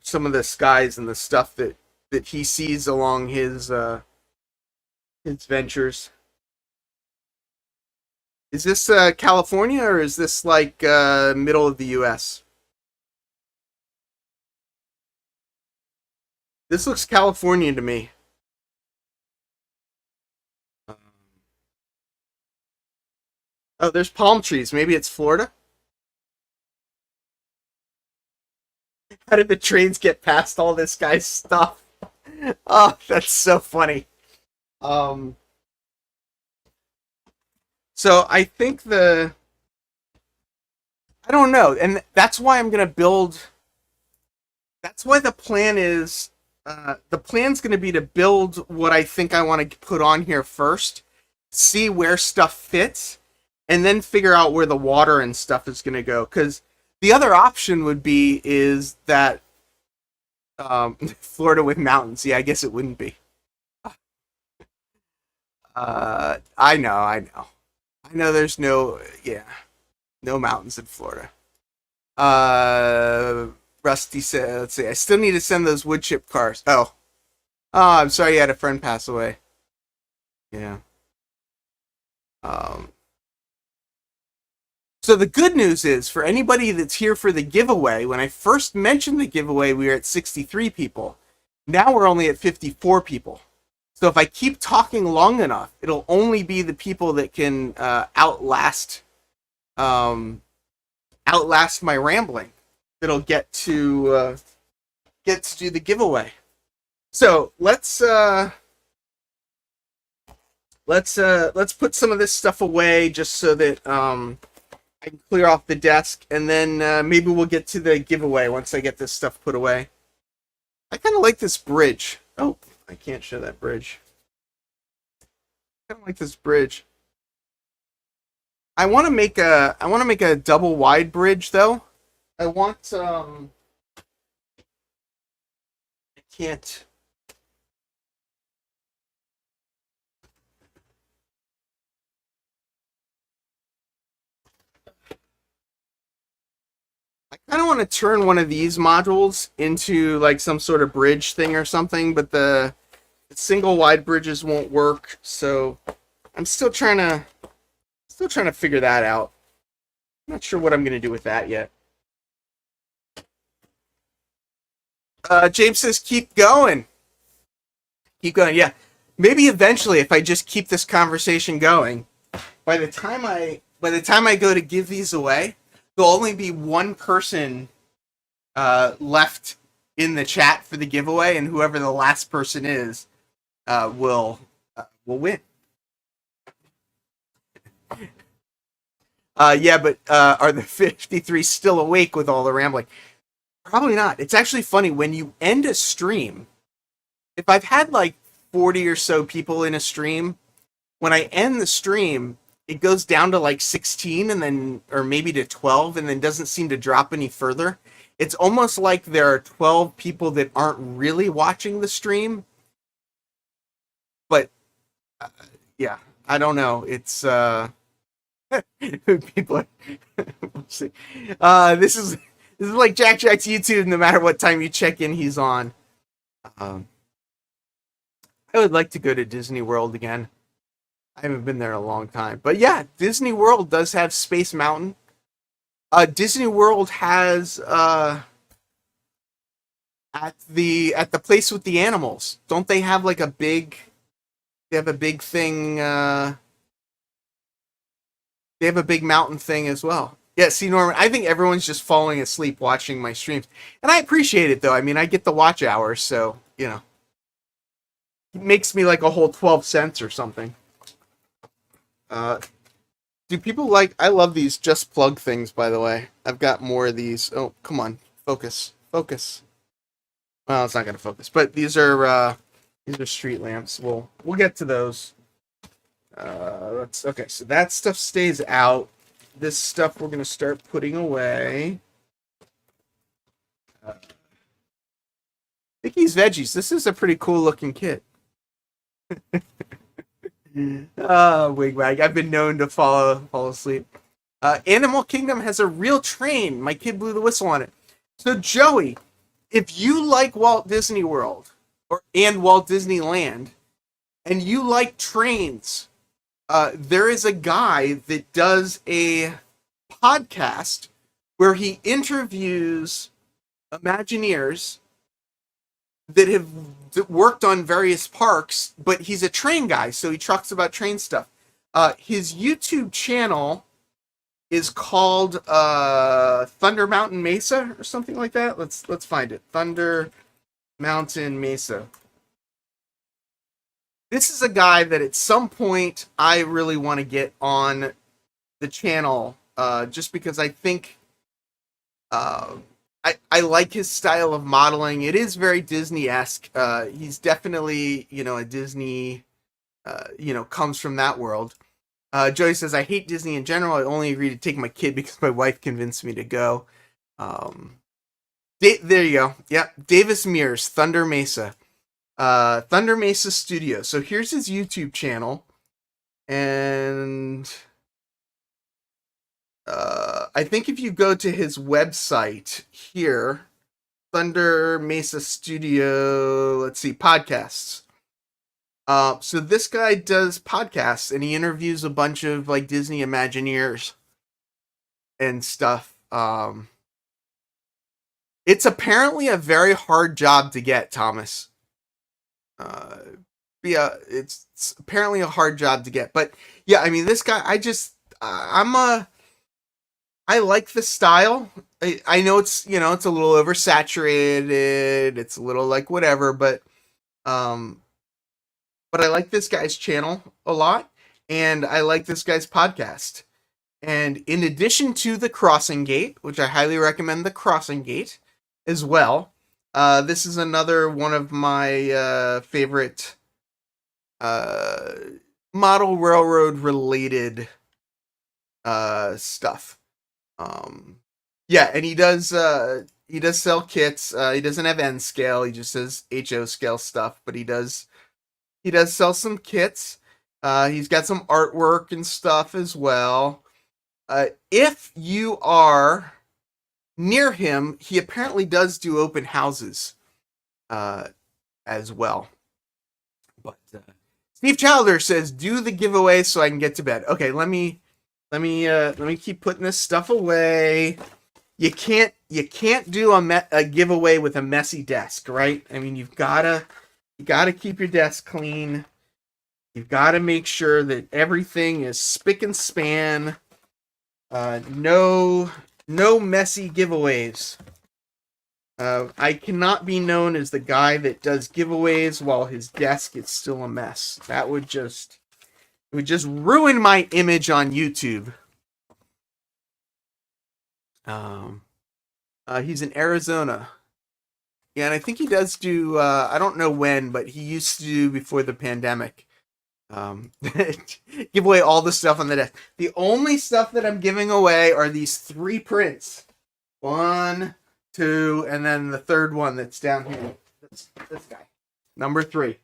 some of the skies and the stuff that he sees along his ventures. Is this California, or is this like middle of the U.S.? This looks Californian to me. Oh, there's palm trees. Maybe it's Florida? How did the trains get past all this guy's stuff? Oh, that's so funny. So I think I don't know, and that's why I'm gonna build. That's why the plan is, the plan's gonna be to build what I think I want to put on here first, see where stuff fits, and then figure out where the water and stuff is gonna go. Because the other option would be is that Florida with mountains. Yeah, I guess it wouldn't be. I know there's no mountains in Florida. Rusty said, let's see, I still need to send those wood chip cars. Oh, I'm sorry you had a friend pass away. Yeah. So the good news is, for anybody that's here for the giveaway, when I first mentioned the giveaway, we were at 63 people. Now we're only at 54 people. So if I keep talking long enough, it'll only be the people that can outlast my rambling that'll get to do the giveaway. So let's put some of this stuff away just so that I can clear off the desk, and then maybe we'll get to the giveaway once I get this stuff put away. I kind of like this bridge. Oh, I can't show that bridge. I kind of like this bridge. I want to make a double wide bridge though. I want I can't. I kind of want to turn one of these modules into like some sort of bridge thing or something, but the single wide bridges won't work. So I'm still trying to figure that out. Not sure what I'm gonna do with that yet. James says keep going, keep going. Yeah, maybe eventually if I just keep this conversation going, by the time I go to give these away, there'll only be one person left in the chat for the giveaway, and whoever the last person is will win. Yeah, but are the 53 still awake with all the rambling? Probably not. It's actually funny when you end a stream. If I've had like 40 or so people in a stream, when I end the stream, it goes down to like 16 and then, or maybe to 12, and then doesn't seem to drop any further. It's almost like there are 12 people that aren't really watching the stream. But yeah, I don't know. It's people are, let's see. This is like Jack's YouTube. No matter what time you check in, he's on. I would like to go to Disney World again. I haven't been there in a long time, but yeah, Disney World does have Space Mountain. Disney World has at the place with the animals. Don't they have like a big? They have a big thing. They have a big mountain thing as well. Yeah, see, Norman, I think everyone's just falling asleep watching my streams. And I appreciate it, though. I mean, I get the watch hours, so, you know. It makes me like a whole 12 cents or something. Do people like... I love these just plug things, by the way. I've got more of these. Oh, come on. Focus. Focus. Well, it's not going to focus. But these are street lamps. We'll get to those. Okay, so that stuff stays out. This stuff we're going to start putting away. Vicky's Veggies. This is a pretty cool looking kit. Wigwag. I've been known to fall asleep. Animal Kingdom has a real train. My kid blew the whistle on it. So, Joey, if you like Walt Disney World and Walt Disneyland, and you like trains, there is a guy that does a podcast where he interviews Imagineers that have worked on various parks, but he's a train guy, so he talks about train stuff. His YouTube channel is called Thunder Mountain Mesa or something like that. Let's find it. Thunder Mountain Mesa. This is a guy that at some point I really want to get on the channel, just because I think I like his style of modeling. It is very Disney-esque. He's definitely, a Disney, comes from that world. Joey says, I hate Disney in general. I only agree to take my kid because my wife convinced me to go. There you go. Yep. Davis Mears, Thunder Mesa. Thunder Mesa Studio. So here's his YouTube channel. And I think if you go to his website here, Thunder Mesa Studio, let's see, podcasts. So this guy does podcasts and he interviews a bunch of like Disney Imagineers and stuff. It's apparently a very hard job to get, Thomas. Yeah, it's apparently a hard job to get, but yeah, I mean, this guy, I like the style. I know it's, it's a little oversaturated. It's a little like whatever, but I like this guy's channel a lot, and I like this guy's podcast. And in addition to the Crossing Gate, which I highly recommend the Crossing Gate as well, this is another one of my favorite model railroad related stuff. Yeah, and he does sell kits. He doesn't have N scale. He just says HO scale stuff, but he does sell some kits. He's got some artwork and stuff as well. If you are near him, he apparently does do open houses as well. But Steve Childer says, "Do the giveaway so I can get to bed." Okay, let me keep putting this stuff away. You can't do a giveaway with a messy desk, right? I mean, you gotta keep your desk clean. You've got to make sure that everything is spick and span. No messy giveaways. I cannot be known as the guy that does giveaways while his desk is still a mess. That would just ruin my image on YouTube. He's in Arizona. Yeah, and I think he does do, I don't know when, but he used to do before the pandemic. Give away all the stuff on the desk. The only stuff that I'm giving away are these 3 prints. 1, 2, and then the third one that's down here. This guy. Number 3.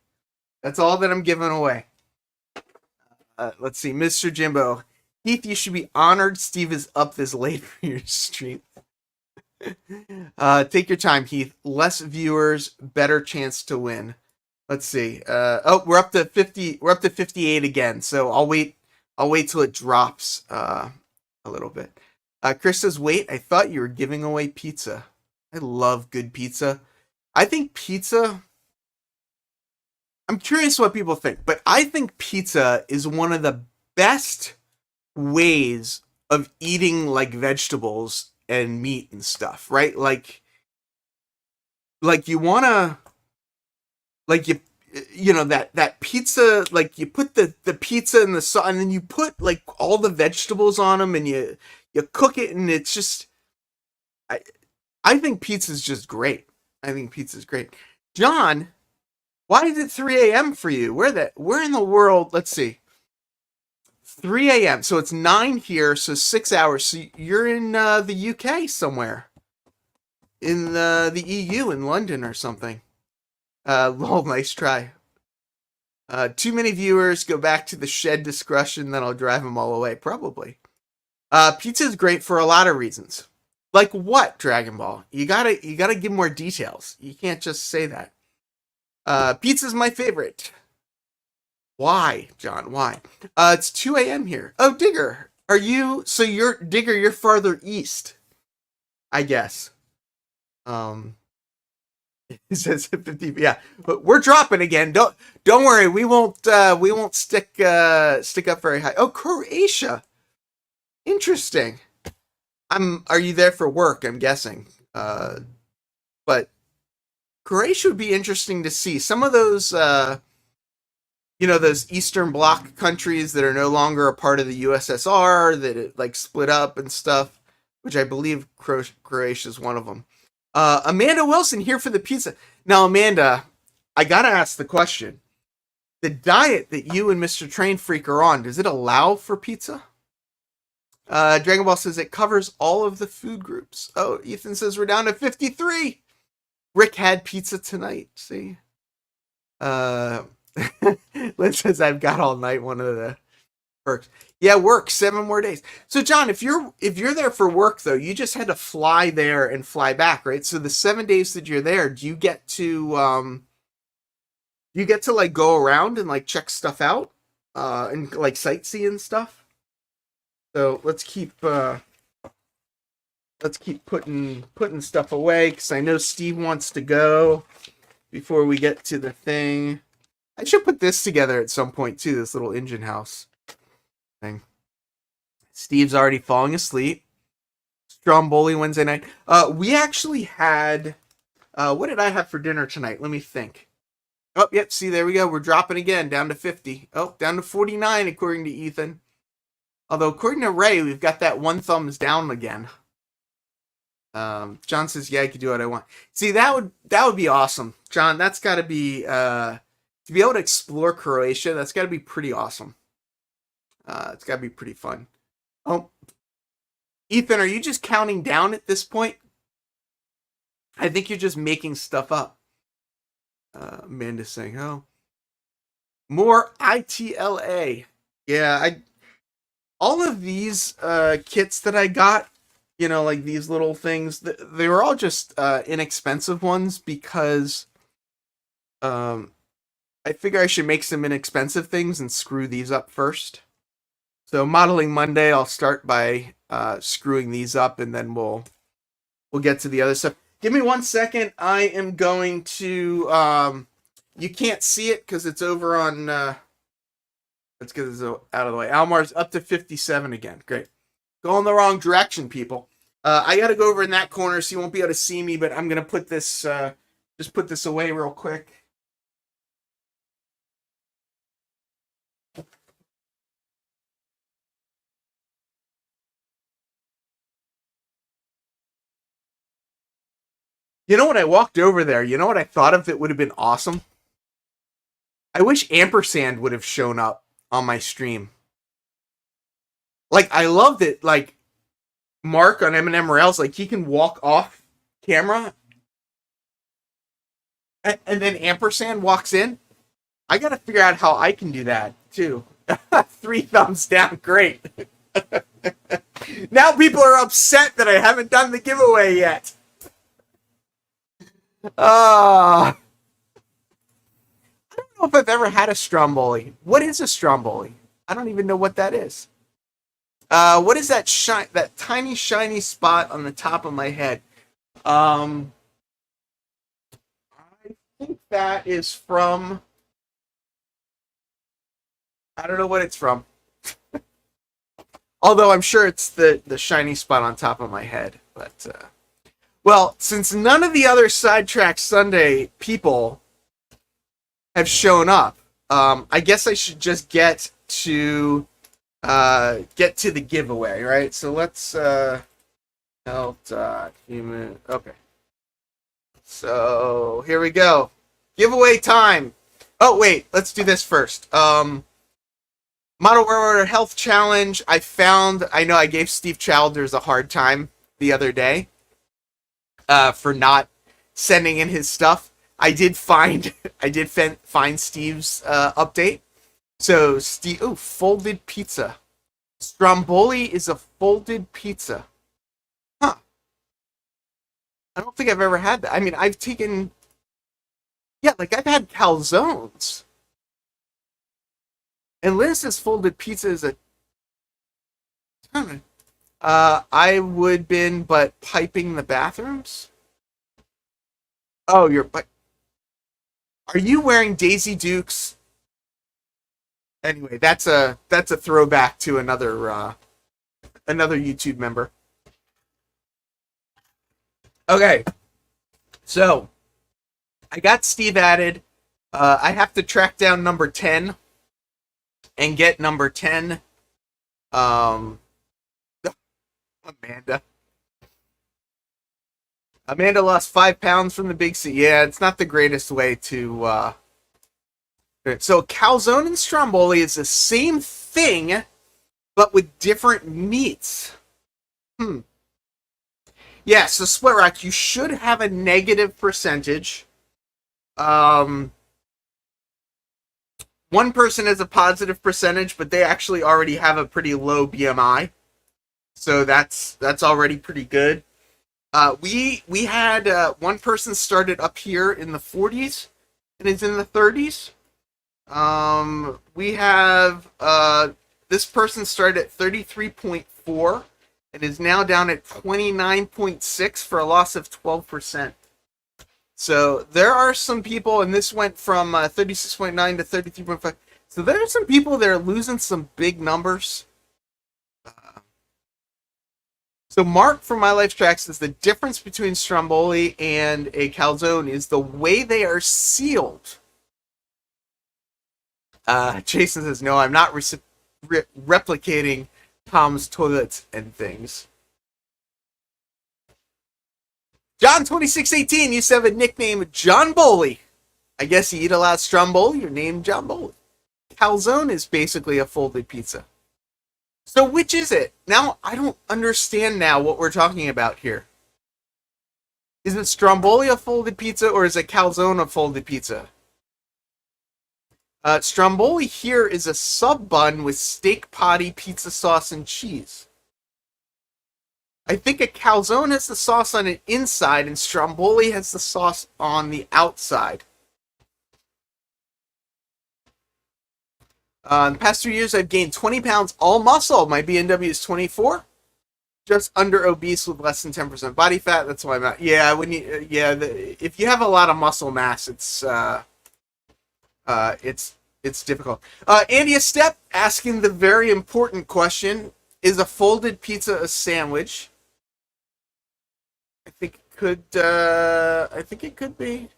That's all that I'm giving away. Let's see. Mr. Jimbo. Heath, you should be honored Steve is up this late for your stream. Take your time, Heath. Less viewers, better chance to win. Let's see. We're up to 50. We're up to 58 again. So I'll wait till it drops a little bit. Chris says, "Wait, I thought you were giving away pizza." I love good pizza. I think pizza. I'm curious what people think, but I think pizza is one of the best ways of eating like vegetables and meat and stuff, right? Like you wanna, like you know that pizza, like you put the pizza in the sauce, and then you put like all the vegetables on them, and you cook it, and it's just, I think pizza's just great. I think pizza's great. John, why is it 3 a.m. for you? Where in the world? Let's see. 3 a.m. So it's 9 here, so 6 hours. So you're in the UK somewhere. In the EU, in London or something. Lol, nice try. Too many viewers, go back to the shed discussion, then I'll drive them all away. Probably. Pizza is great for a lot of reasons. Like what, Dragon Ball? You gotta give more details. You can't just say that. Pizza's my favorite. Why, John? Why? It's 2 a.m. here. Oh, Digger, are you? So you're farther east, I guess. It says 50. Yeah, but we're dropping again. Don't worry. We won't stick up very high. Oh, Croatia. Interesting. Are you there for work? I'm guessing. But Croatia would be interesting to see. Some of those, those Eastern Bloc countries that are no longer a part of the USSR, that it like split up and stuff, which I believe Croatia is one of them. Amanda Wilson here for the pizza. Now, Amanda, I gotta ask the question. The diet that you and Mr. Train Freak are on, does it allow for pizza? Dragon Ball says it covers all of the food groups. Oh, Ethan says we're down to 53. Rick had pizza tonight. See? Lynn says I've got all night. One of the perks. Yeah, work 7 more days. So John, if you're there for work though, you just had to fly there and fly back, right? So the 7 days that you're there, do you get to like go around and like check stuff out, and like sightsee and stuff? So let's keep putting stuff away, because I know Steve wants to go before we get to the thing. I should put this together at some point too, this little engine house thing. Steve's already falling asleep. Stromboli Wednesday night. We actually had, what did I have for dinner tonight? Let me think. Oh, yep, see, there we go. We're dropping again, down to 50. Oh, down to 49, according to Ethan. Although, according to Ray, we've got that 1 thumbs down again. John says, yeah, I could do what I want. See, that would be awesome. John, that's got to be, to be able to explore Croatia, that's got to be pretty awesome. It's got to be pretty fun. Oh, Ethan, are you just counting down at this point? I think you're just making stuff up. Amanda's saying, oh, more ITLA. Yeah, all of these kits that I got, like these little things, they were all just inexpensive ones because I figure I should make some inexpensive things and screw these up first. So modeling Monday, I'll start by screwing these up, and then we'll get to the other stuff. Give me 1 second. I am going to. You can't see it because it's over on. Let's get this out of the way. Almar's up to 57 again. Great. Going the wrong direction, people. I got to go over in that corner, so you won't be able to see me. But I'm gonna put this. Just put this away real quick. You know, when I walked over there, you know what I thought of that would have been awesome? I wish Ampersand would have shown up on my stream. Like, I love that, like, Mark on M&M Rails, like, he can walk off camera, and then Ampersand walks in. I gotta figure out how I can do that, too. 3 thumbs down, great. Now people are upset that I haven't done the giveaway yet. I don't know if I've ever had a Stromboli. What is a Stromboli? I don't even know what that is. What is that that tiny shiny spot on the top of my head? I think that is from. I don't know what it's from. Although I'm sure it's the shiny spot on top of my head, but. Well, since none of the other Sidetrack Sunday people have shown up, I guess I should just get to the giveaway, right? So let's human. Okay. So here we go. Giveaway time. Oh wait, let's do this first. Model Railroader Health Challenge. I know I gave Steve Childers a hard time the other day. For not sending in his stuff. I did find Steve's update. So folded pizza. Stromboli is a folded pizza. Huh. I don't think I've ever had that. I mean, I've taken, I've had calzones. And Liz says folded pizza is a I would been, but piping the bathrooms? Oh, are you wearing Daisy Dukes? Anyway, that's a throwback to another YouTube member. Okay. So, I got Steve added. I have to track down number 10 and get number 10. Amanda lost 5 pounds from the big C. Yeah, it's not the greatest way to. So calzone and stromboli is the same thing, but with different meats. Yeah, so Split Rock, you should have a negative percentage. One person has a positive percentage, but they actually already have a pretty low BMI. So that's already pretty good. We had one person started up here in the 40s and is in the 30s. We have this person started at 33.4 and is now down at 29.6 for a loss of 12%. So there are some people, and this went from 36.9 to 33.5. So there are some people that are losing some big numbers. So Mark from My Life Track says the difference between Stromboli and a calzone is the way they are sealed. Jason says, no, I'm not replicating Tom's toilets and things. John2618 used to have a nickname, John Bowley. I guess you eat a lot of Stromboli, you're named John Bowley. Calzone is basically a folded pizza. So which is it? Now I don't understand now what we're talking about here. Is it Stromboli a folded pizza or is it calzone a folded pizza? Stromboli here is a sub bun with steak patty, pizza sauce, and cheese. I think a calzone has the sauce on the inside and Stromboli has the sauce on the outside. In the past 3 years, I've gained 20 pounds, all muscle. My BNW is 24. Just under obese with less than 10% body fat. That's why I'm at. Yeah, if you have a lot of muscle mass, it's difficult. Andy Step asking the very important question: is a folded pizza a sandwich? I think it could. I think it could be.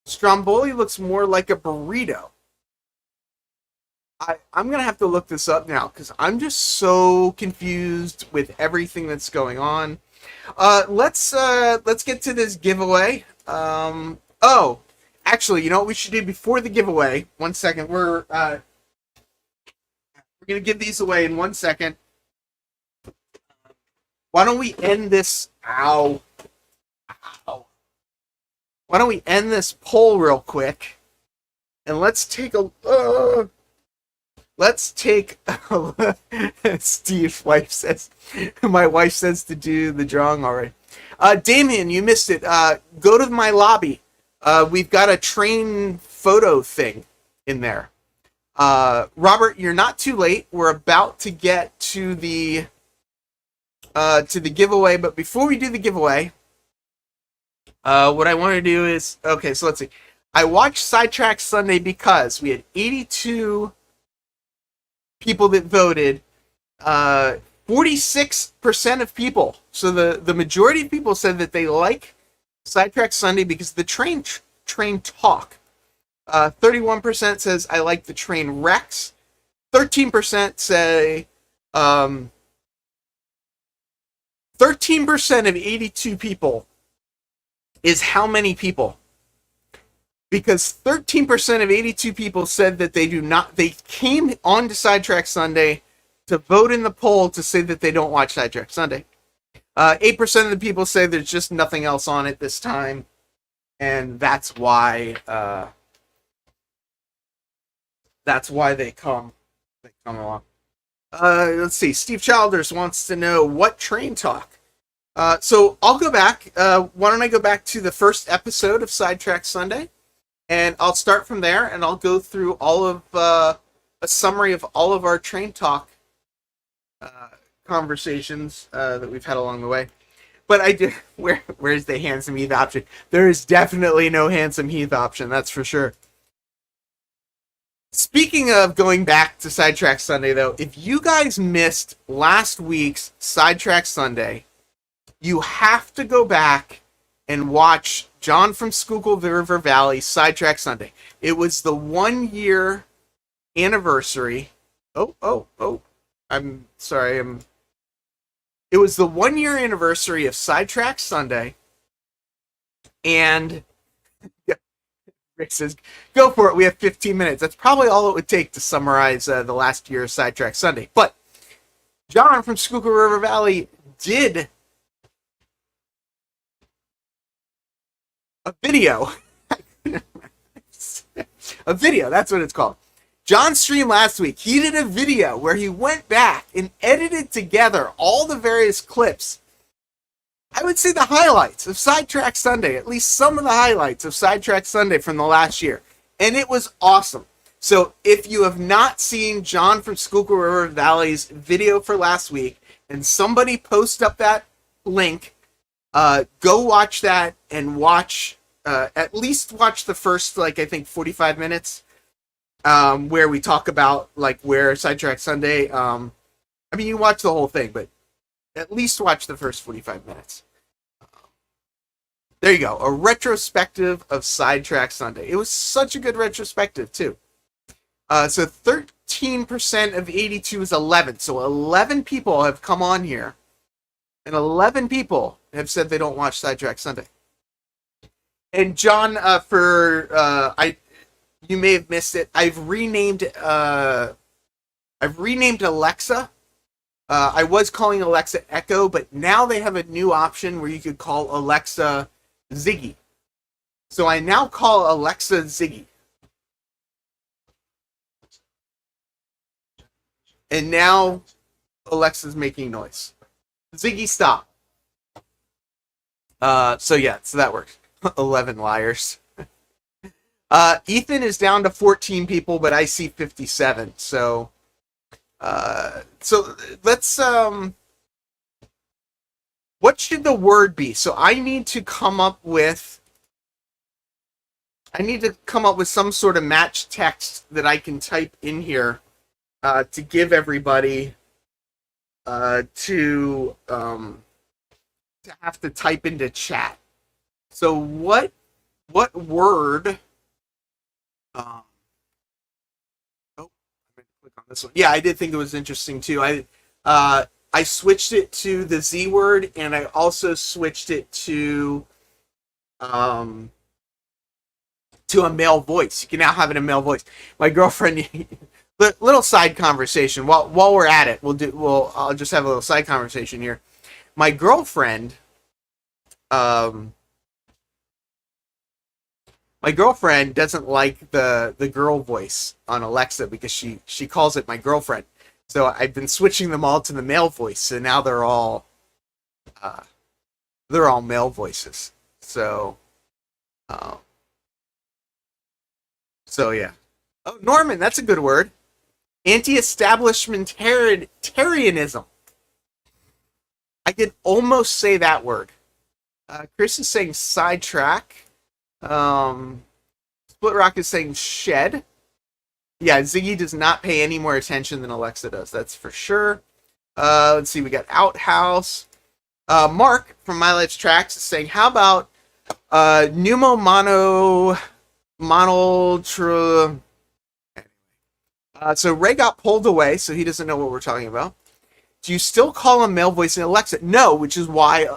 Stromboli looks more like a burrito. I'm gonna have to look this up now because I'm just so confused with everything that's going on. Let's get to this giveaway. Oh, actually, you know what we should do before the giveaway? 1 second. We're gonna give these away in 1 second. Why don't we end this? Ow. Why don't we end this poll real quick? And let's take a. Let's take. Steve's wife says. My wife says to do the drawing already. Damien, you missed it. Go to my lobby. We've got a train photo thing in there. Robert, you're not too late. We're about to get to the giveaway, but before we do the giveaway, what I want to do is okay. So let's see. I watched Sidetrack Sunday because we had 82 people that voted. 46% of people. So the majority of people said that they like Sidetrack Sunday because of the train talk. 31% says I like the train wrecks. 13% say 13% of 82 people is how many people? Because 13% of 82 people said that they came on to Sidetrack Sunday to vote in the poll to say that they don't watch Sidetrack Sunday. 8% of the people say there's just nothing else on it this time, and that's why they come along. Let's see. Steve Childers wants to know what train talk. So I'll go back. Why don't I go back to the first episode of Sidetrack Sunday? And I'll start from there, and I'll go through all of a summary of all of our train talk conversations that we've had along the way. But I do. Where's the Handsome Heath option? There is definitely no Handsome Heath option. That's for sure. Speaking of going back to Sidetrack Sunday, though, if you guys missed last week's Sidetrack Sunday, you have to go back and watch John from Schuylkill River Valley Sidetrack Sunday. It was the 1 year anniversary. Oh. I'm sorry. It was the 1 year anniversary of Sidetrack Sunday. And Rick says, go for it. We have 15 minutes. That's probably all it would take to summarize the last year of Sidetrack Sunday. But John from Schuylkill River Valley did a video. A video, that's what it's called. John streamed last week. He did a video where he went back and edited together all the various clips. I would say the highlights of Sidetrack Sunday, at least some of the highlights of Sidetrack Sunday from the last year. And it was awesome. So if you have not seen John from Schuylkill River Valley's video for last week, and somebody post up that link, go watch that and at least watch the first, I think 45 minutes, where we talk about, where Sidetrack Sunday, you watch the whole thing, but at least watch the first 45 minutes. There you go. A retrospective of Sidetrack Sunday. It was such a good retrospective, too. So 13% of 82 is 11. So 11 people have come on here, and 11 people have said they don't watch Sidetrack Sunday. And John, you may have missed it. I've renamed Alexa I was calling Alexa Echo, but now they have a new option where you could call Alexa Ziggy. So I now call Alexa Ziggy. And now Alexa's making noise. Ziggy, stop. So that works. 11 liars. Ethan is down to 14 people, but I see 57. So let's what should the word be? So I need to come up with some sort of match text that I can type in here to give everybody to have to type into chat. So what word? Oh, I'm gonna click on this one. Yeah, I did think it was interesting too. I switched it to the Z word, and I also switched it to a male voice. You can now have it in a male voice. My girlfriend. Little side conversation. While we're at it, I'll just have a little side conversation here. My girlfriend, doesn't like the girl voice on Alexa because she calls it my girlfriend. So I've been switching them all to the male voice, so now they're all male voices. So yeah. Oh, Norman, that's a good word. Anti-establishmentarianism. I could almost say that word. Chris is saying sidetrack. Split Rock is saying shed. Yeah, Ziggy does not pay any more attention than Alexa does. That's for sure. Let's see. We got outhouse. Mark from My Life's Tracks is saying, how about pneumomono monotro. So Ray got pulled away, so he doesn't know what we're talking about. Do you still call a male voice in Alexa? No, which is why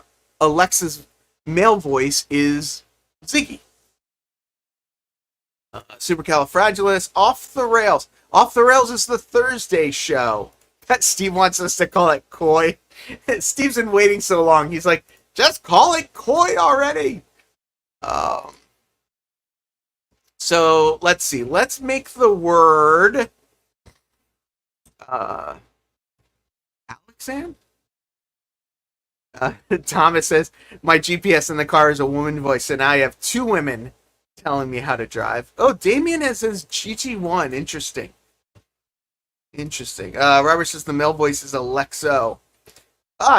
Alexa's male voice is Ziggy. Supercalifragilis, Off the Rails. Off the Rails is the Thursday show. That Steve wants us to call it Koi. Steve's been waiting so long. He's like, just call it Koi already. So let's see. Let's make the word Alexand. Thomas says, my GPS in the car is a woman voice, and I have two women telling me how to drive. Oh, Damien has his GT1. Interesting. Robert says the male voice is Alexo.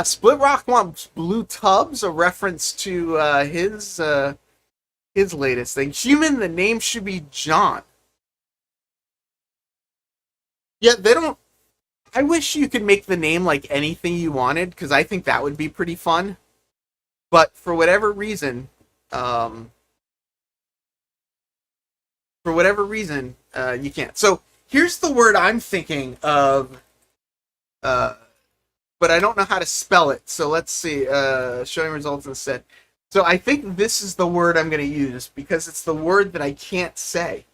Split Rock wants Blue Tubs, a reference to his latest thing. Human, the name should be John. Yeah, they don't. I wish you could make the name like anything you wanted, because I think that would be pretty fun. But for whatever reason, you can't. So here's the word I'm thinking of, but I don't know how to spell it. So let's see. Showing results instead. So I think this is the word I'm going to use because it's the word that I can't say.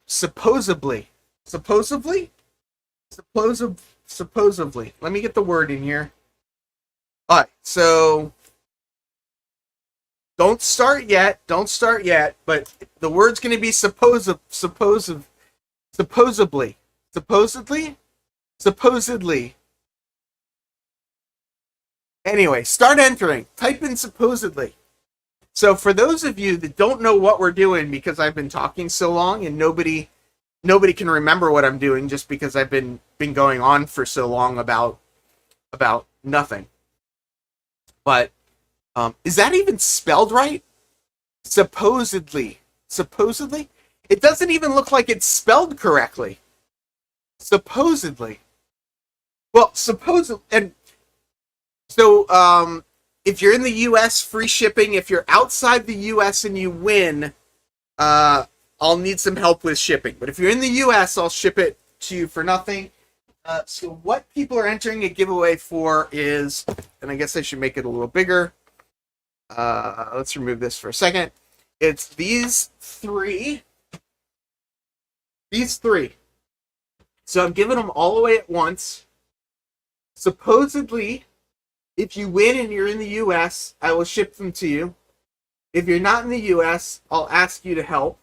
Supposedly. Supposedly. Let me get the word in here. All right. So don't start yet. But the word's going to be supposedly. Anyway, start entering. Type in supposedly. So for those of you that don't know what we're doing because I've been talking so long and nobody can remember what I'm doing just because I've been going on for so long about nothing. But is that even spelled right? Supposedly. It doesn't even look like it's spelled correctly. Supposedly. Well, supposedly, and so if you're in the U.S., free shipping. If you're outside the U.S. and you win, I'll need some help with shipping. But if you're in the U.S., I'll ship it to you for nothing. So what people are entering a giveaway for is, and I guess I should make it a little bigger. Let's remove this for a second. It's these three. So I'm giving them all away at once. Supposedly, if you win and you're in the US, I will ship them to you. If you're not in the US, I'll ask you to help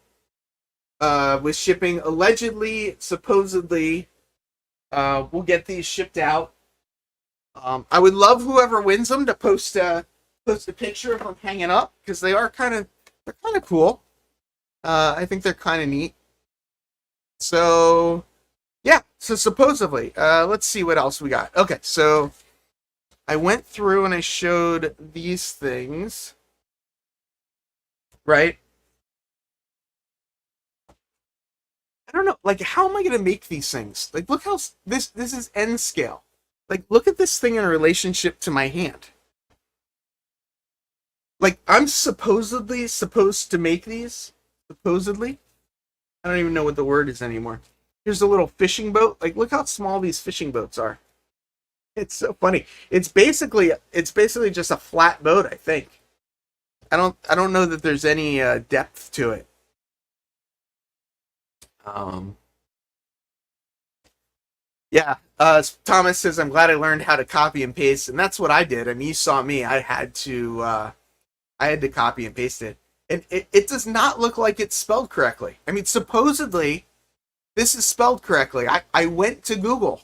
with shipping. Allegedly, supposedly, we'll get these shipped out. I would love whoever wins them to post a picture of them hanging up, because they're kind of cool. I think they're kind of neat. So yeah, so supposedly, let's see what else we got. Okay, so I went through and I showed these things, right? I don't know, like, how am I going to make these things? Like, look how this is N scale. Like, look at this thing in relationship to my hand. Like, I'm supposedly supposed to make these. Supposedly. I don't even know what the word is anymore. Here's a little fishing boat. Like, look how small these fishing boats are. It's so funny. It's basically just a flat boat, I think. I don't know that there's any depth to it. Yeah. Thomas says, I'm glad I learned how to copy and paste, and that's what I did. I mean, you saw me. I had to copy and paste it. And it does not look like it's spelled correctly. I mean, supposedly, this is spelled correctly. I went to Google.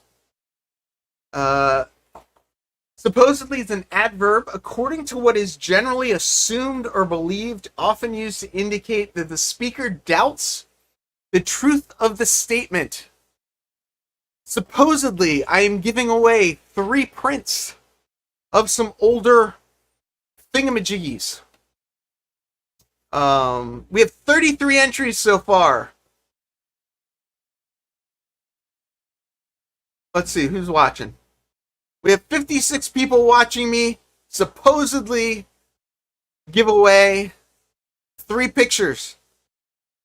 Supposedly, it's an adverb according to what is generally assumed or believed, often used to indicate that the speaker doubts the truth of the statement. Supposedly, I am giving away 3 prints of some older thingamajiggies. We have 33 entries so far. Let's see, who's watching? We have 56 people watching me supposedly give away 3 pictures.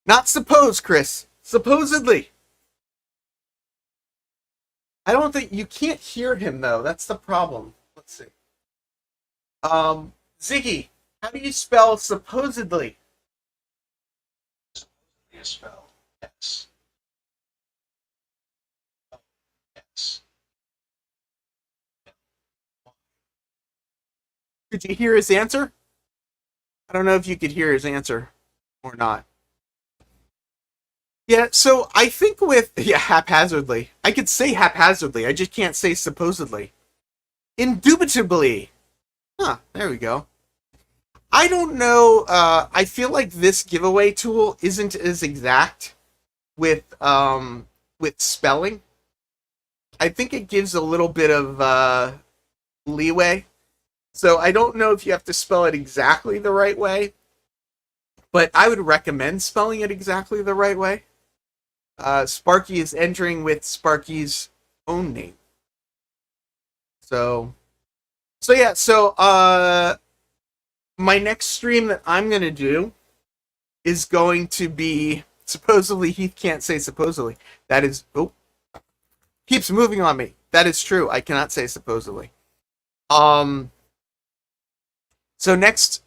Not suppose, Chris. Supposedly. I don't think you can't hear him though. That's the problem. Let's see. Ziggy, how do you spell supposedly? You spell S. S. Could you hear his answer? I don't know if you could hear his answer or not. Yeah, so I think with haphazardly. I could say haphazardly, I just can't say supposedly. Indubitably. Huh, there we go. I don't know, I feel like this giveaway tool isn't as exact with spelling. I think it gives a little bit of leeway. So I don't know if you have to spell it exactly the right way, but I would recommend spelling it exactly the right way. Sparky is entering with Sparky's own name. So yeah, so my next stream that I'm going to do is going to be, supposedly, Heath can't say supposedly. That is, keeps moving on me. That is true. I cannot say supposedly. So next,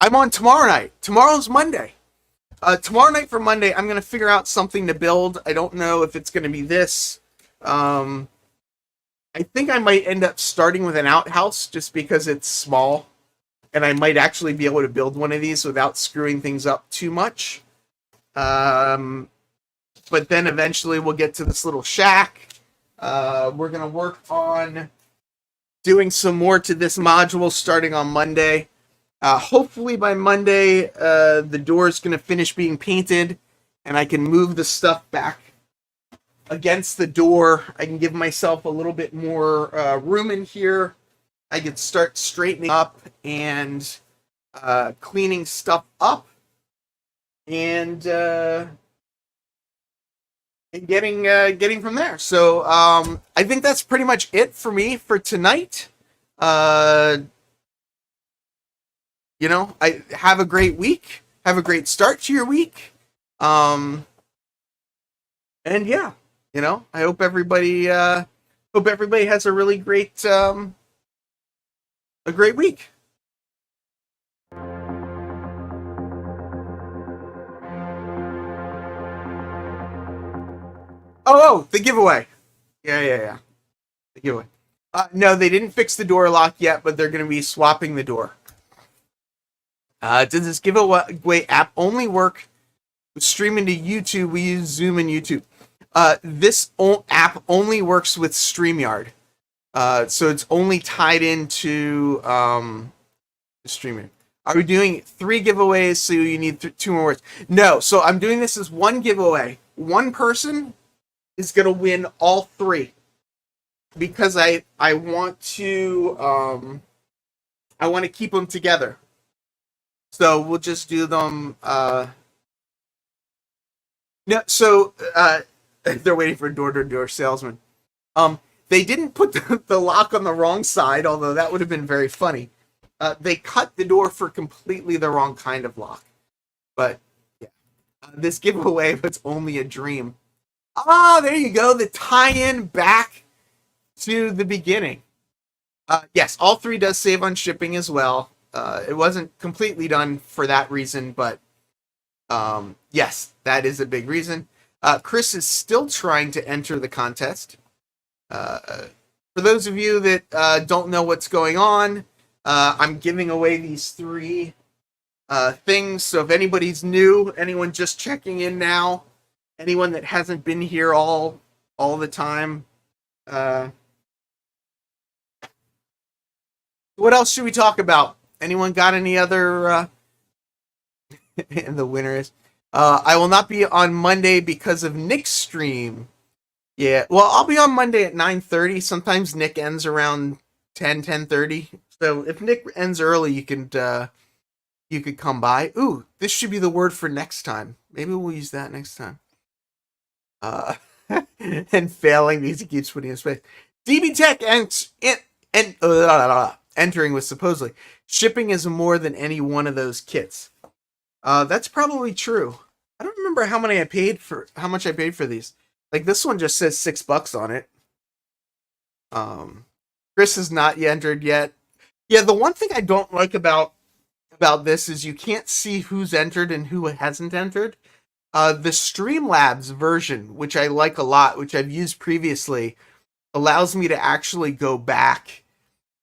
I'm on tomorrow night. Tomorrow's Monday. Tomorrow night for Monday, I'm going to figure out something to build. I don't know if it's going to be this. I think I might end up starting with an outhouse just because it's small. And I might actually be able to build one of these without screwing things up too much. But then eventually we'll get to this little shack. We're going to work on doing some more to this module starting on Monday. Hopefully by Monday, the door is going to finish being painted and I can move the stuff back against the door. I can give myself a little bit more room in here. I can start straightening up and cleaning stuff up and getting from there. So I think that's pretty much it for me for tonight. I have a great week. Have a great start to your week. And yeah, I hope everybody has a really great week. Oh, the giveaway. Yeah. The giveaway. No, they didn't fix the door lock yet, but they're going to be swapping the door. Does this giveaway app only work with streaming to YouTube? We use Zoom and YouTube. This app only works with StreamYard. So it's only tied into streaming. Are we doing 3 giveaways so you need 2 more words? No, so I'm doing this as 1 giveaway. One person is going to win all 3. Because I want to keep them together. So we'll just do them no, so they're waiting for a door-to-door salesman. They didn't put the lock on the wrong side, although that would have been very funny. They cut the door for completely the wrong kind of lock. But yeah, this giveaway was only a dream. There you go. The tie-in back to the beginning. Yes, all 3 does save on shipping as well. It wasn't completely done for that reason, but yes, that is a big reason. Chris is still trying to enter the contest. For those of you that don't know what's going on, I'm giving away these 3 things. So if anybody's new, anyone just checking in now, anyone that hasn't been here all the time, what else should we talk about? Anyone got any other? And the winner is, I will not be on Monday because of Nick's stream. Yeah, well, I'll be on Monday at 9:30. Sometimes Nick ends around 10:30. So if Nick ends early, you could come by. Ooh, this should be the word for next time. Maybe we'll use that next time. And failing because he keeps putting in space. DB Tech entering with supposedly shipping is more than any one of those kits. That's probably true. I don't remember how much I paid for these. Like this one just says $6 on it. Chris has not yet entered yet. Yeah, the one thing I don't like about this is you can't see who's entered and who hasn't entered. The Streamlabs version, which I like a lot, which I've used previously, allows me to actually go back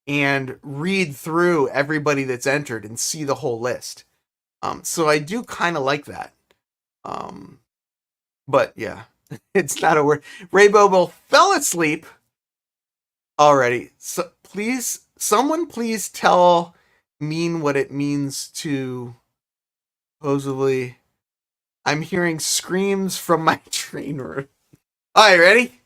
and read through everybody that's entered and see the whole list. So I do kind of like that. But yeah, it's not a word. Ray Bobo fell asleep already. So someone please tell Mean what it means to supposedly. I'm hearing screams from my train room. All right, ready?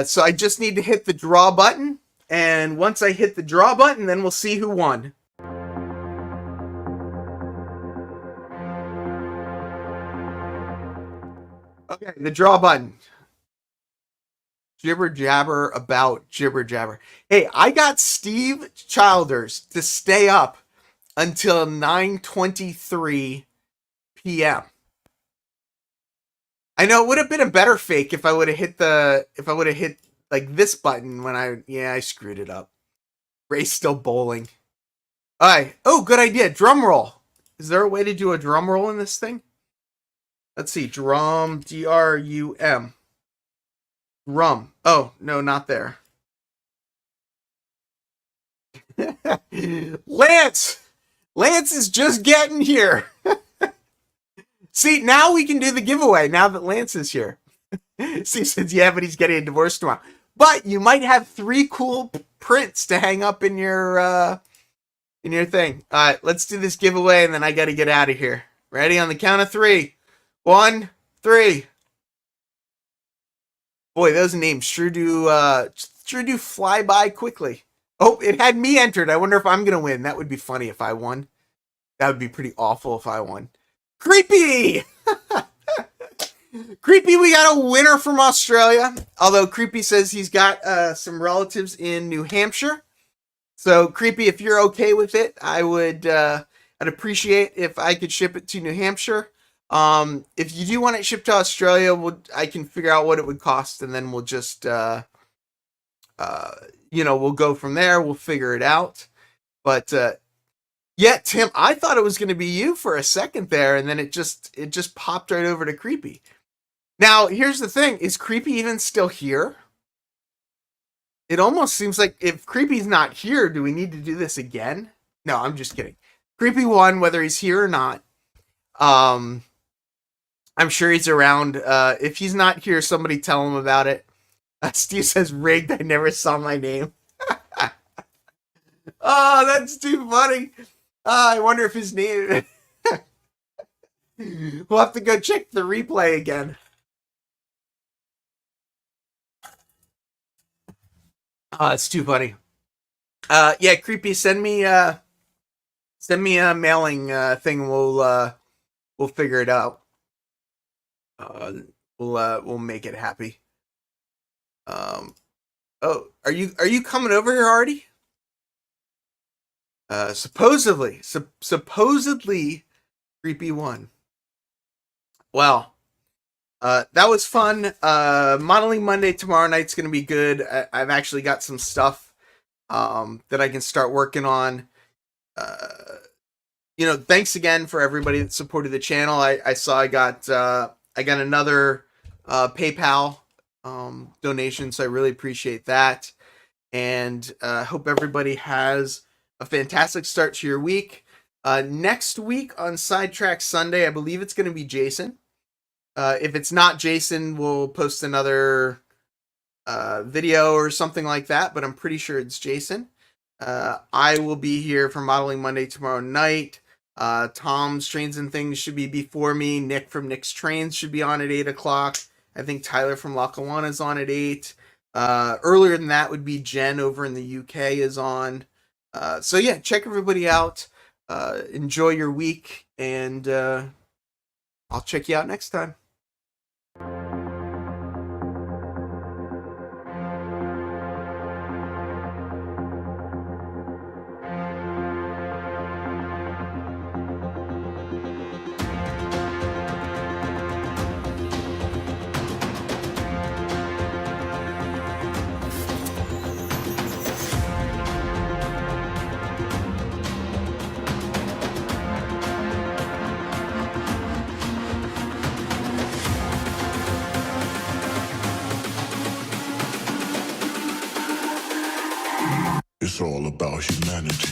So I just need to hit the draw button. And once I hit the draw button, then we'll see who won. Okay, the draw button. Jibber jabber about jibber jabber. Hey, I got Steve Childers to stay up until 9:23 p.m. I know it would have been a better fake if I would have hit like this button when I screwed it up. Ray's still bowling. All right. Oh, good idea. Drum roll. Is there a way to do a drum roll in this thing? Let's see. Drum. D-R-U-M. Drum. Oh, no, not there. Lance! Lance is just getting here. See, now we can do the giveaway now that Lance is here. See, says, yeah, but he's getting a divorce tomorrow. But you might have 3 cool prints to hang up in your thing. All right, let's do this giveaway, and then I got to get out of here. Ready? On the count of 3. 1, 3. Boy, those names sure do fly by quickly. Oh, it had me entered. I wonder if I'm going to win. That would be funny if I won. That would be pretty awful if I won. Creepy! Creepy, we got a winner from Australia. Although Creepy says he's got some relatives in New Hampshire. So Creepy, if you're okay with it, I'd appreciate if I could ship it to New Hampshire. If you do want it shipped to Australia, I can figure out what it would cost, and then we'll just we'll go from there. We'll figure it out. But yeah, Tim, I thought it was going to be you for a second there, and then it just popped right over to Creepy. Now, here's the thing. Is Creepy even still here? It almost seems like if Creepy's not here, do we need to do this again? No, I'm just kidding. Creepy won whether he's here or not. I'm sure he's around. If he's not here, somebody tell him about it. Steve says, rigged, I never saw my name. Oh, that's too funny. I wonder if his name... We'll have to go check the replay again. Oh, it's too funny. Yeah, Creepy, send me a mailing thing. We'll figure it out. We'll make it happy. Oh, are you coming over here already? Supposedly, Creepy won. Well, that was fun. Modeling Monday tomorrow night's gonna be good. I've actually got some stuff that I can start working on. Thanks again for everybody that supported the channel. I saw I got another PayPal donation, so I really appreciate that. And hope everybody has a fantastic start to your week. Next week on Sidetrack Sunday, I believe it's going to be Jason. If it's not Jason, we'll post another video or something like that, but I'm pretty sure it's Jason. I will be here for Modeling Monday tomorrow night. Tom's Trains and Things should be before me. Nick from Nick's Trains should be on at 8 o'clock. I think Tyler from Lackawanna is on at 8. Earlier than that would be Jen over in the UK is on. So yeah, check everybody out. Enjoy your week, and I'll check you out next time. It's all about humanity.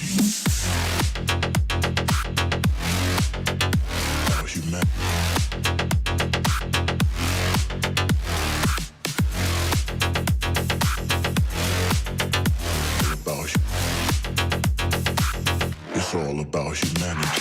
About humanity. It's all about humanity.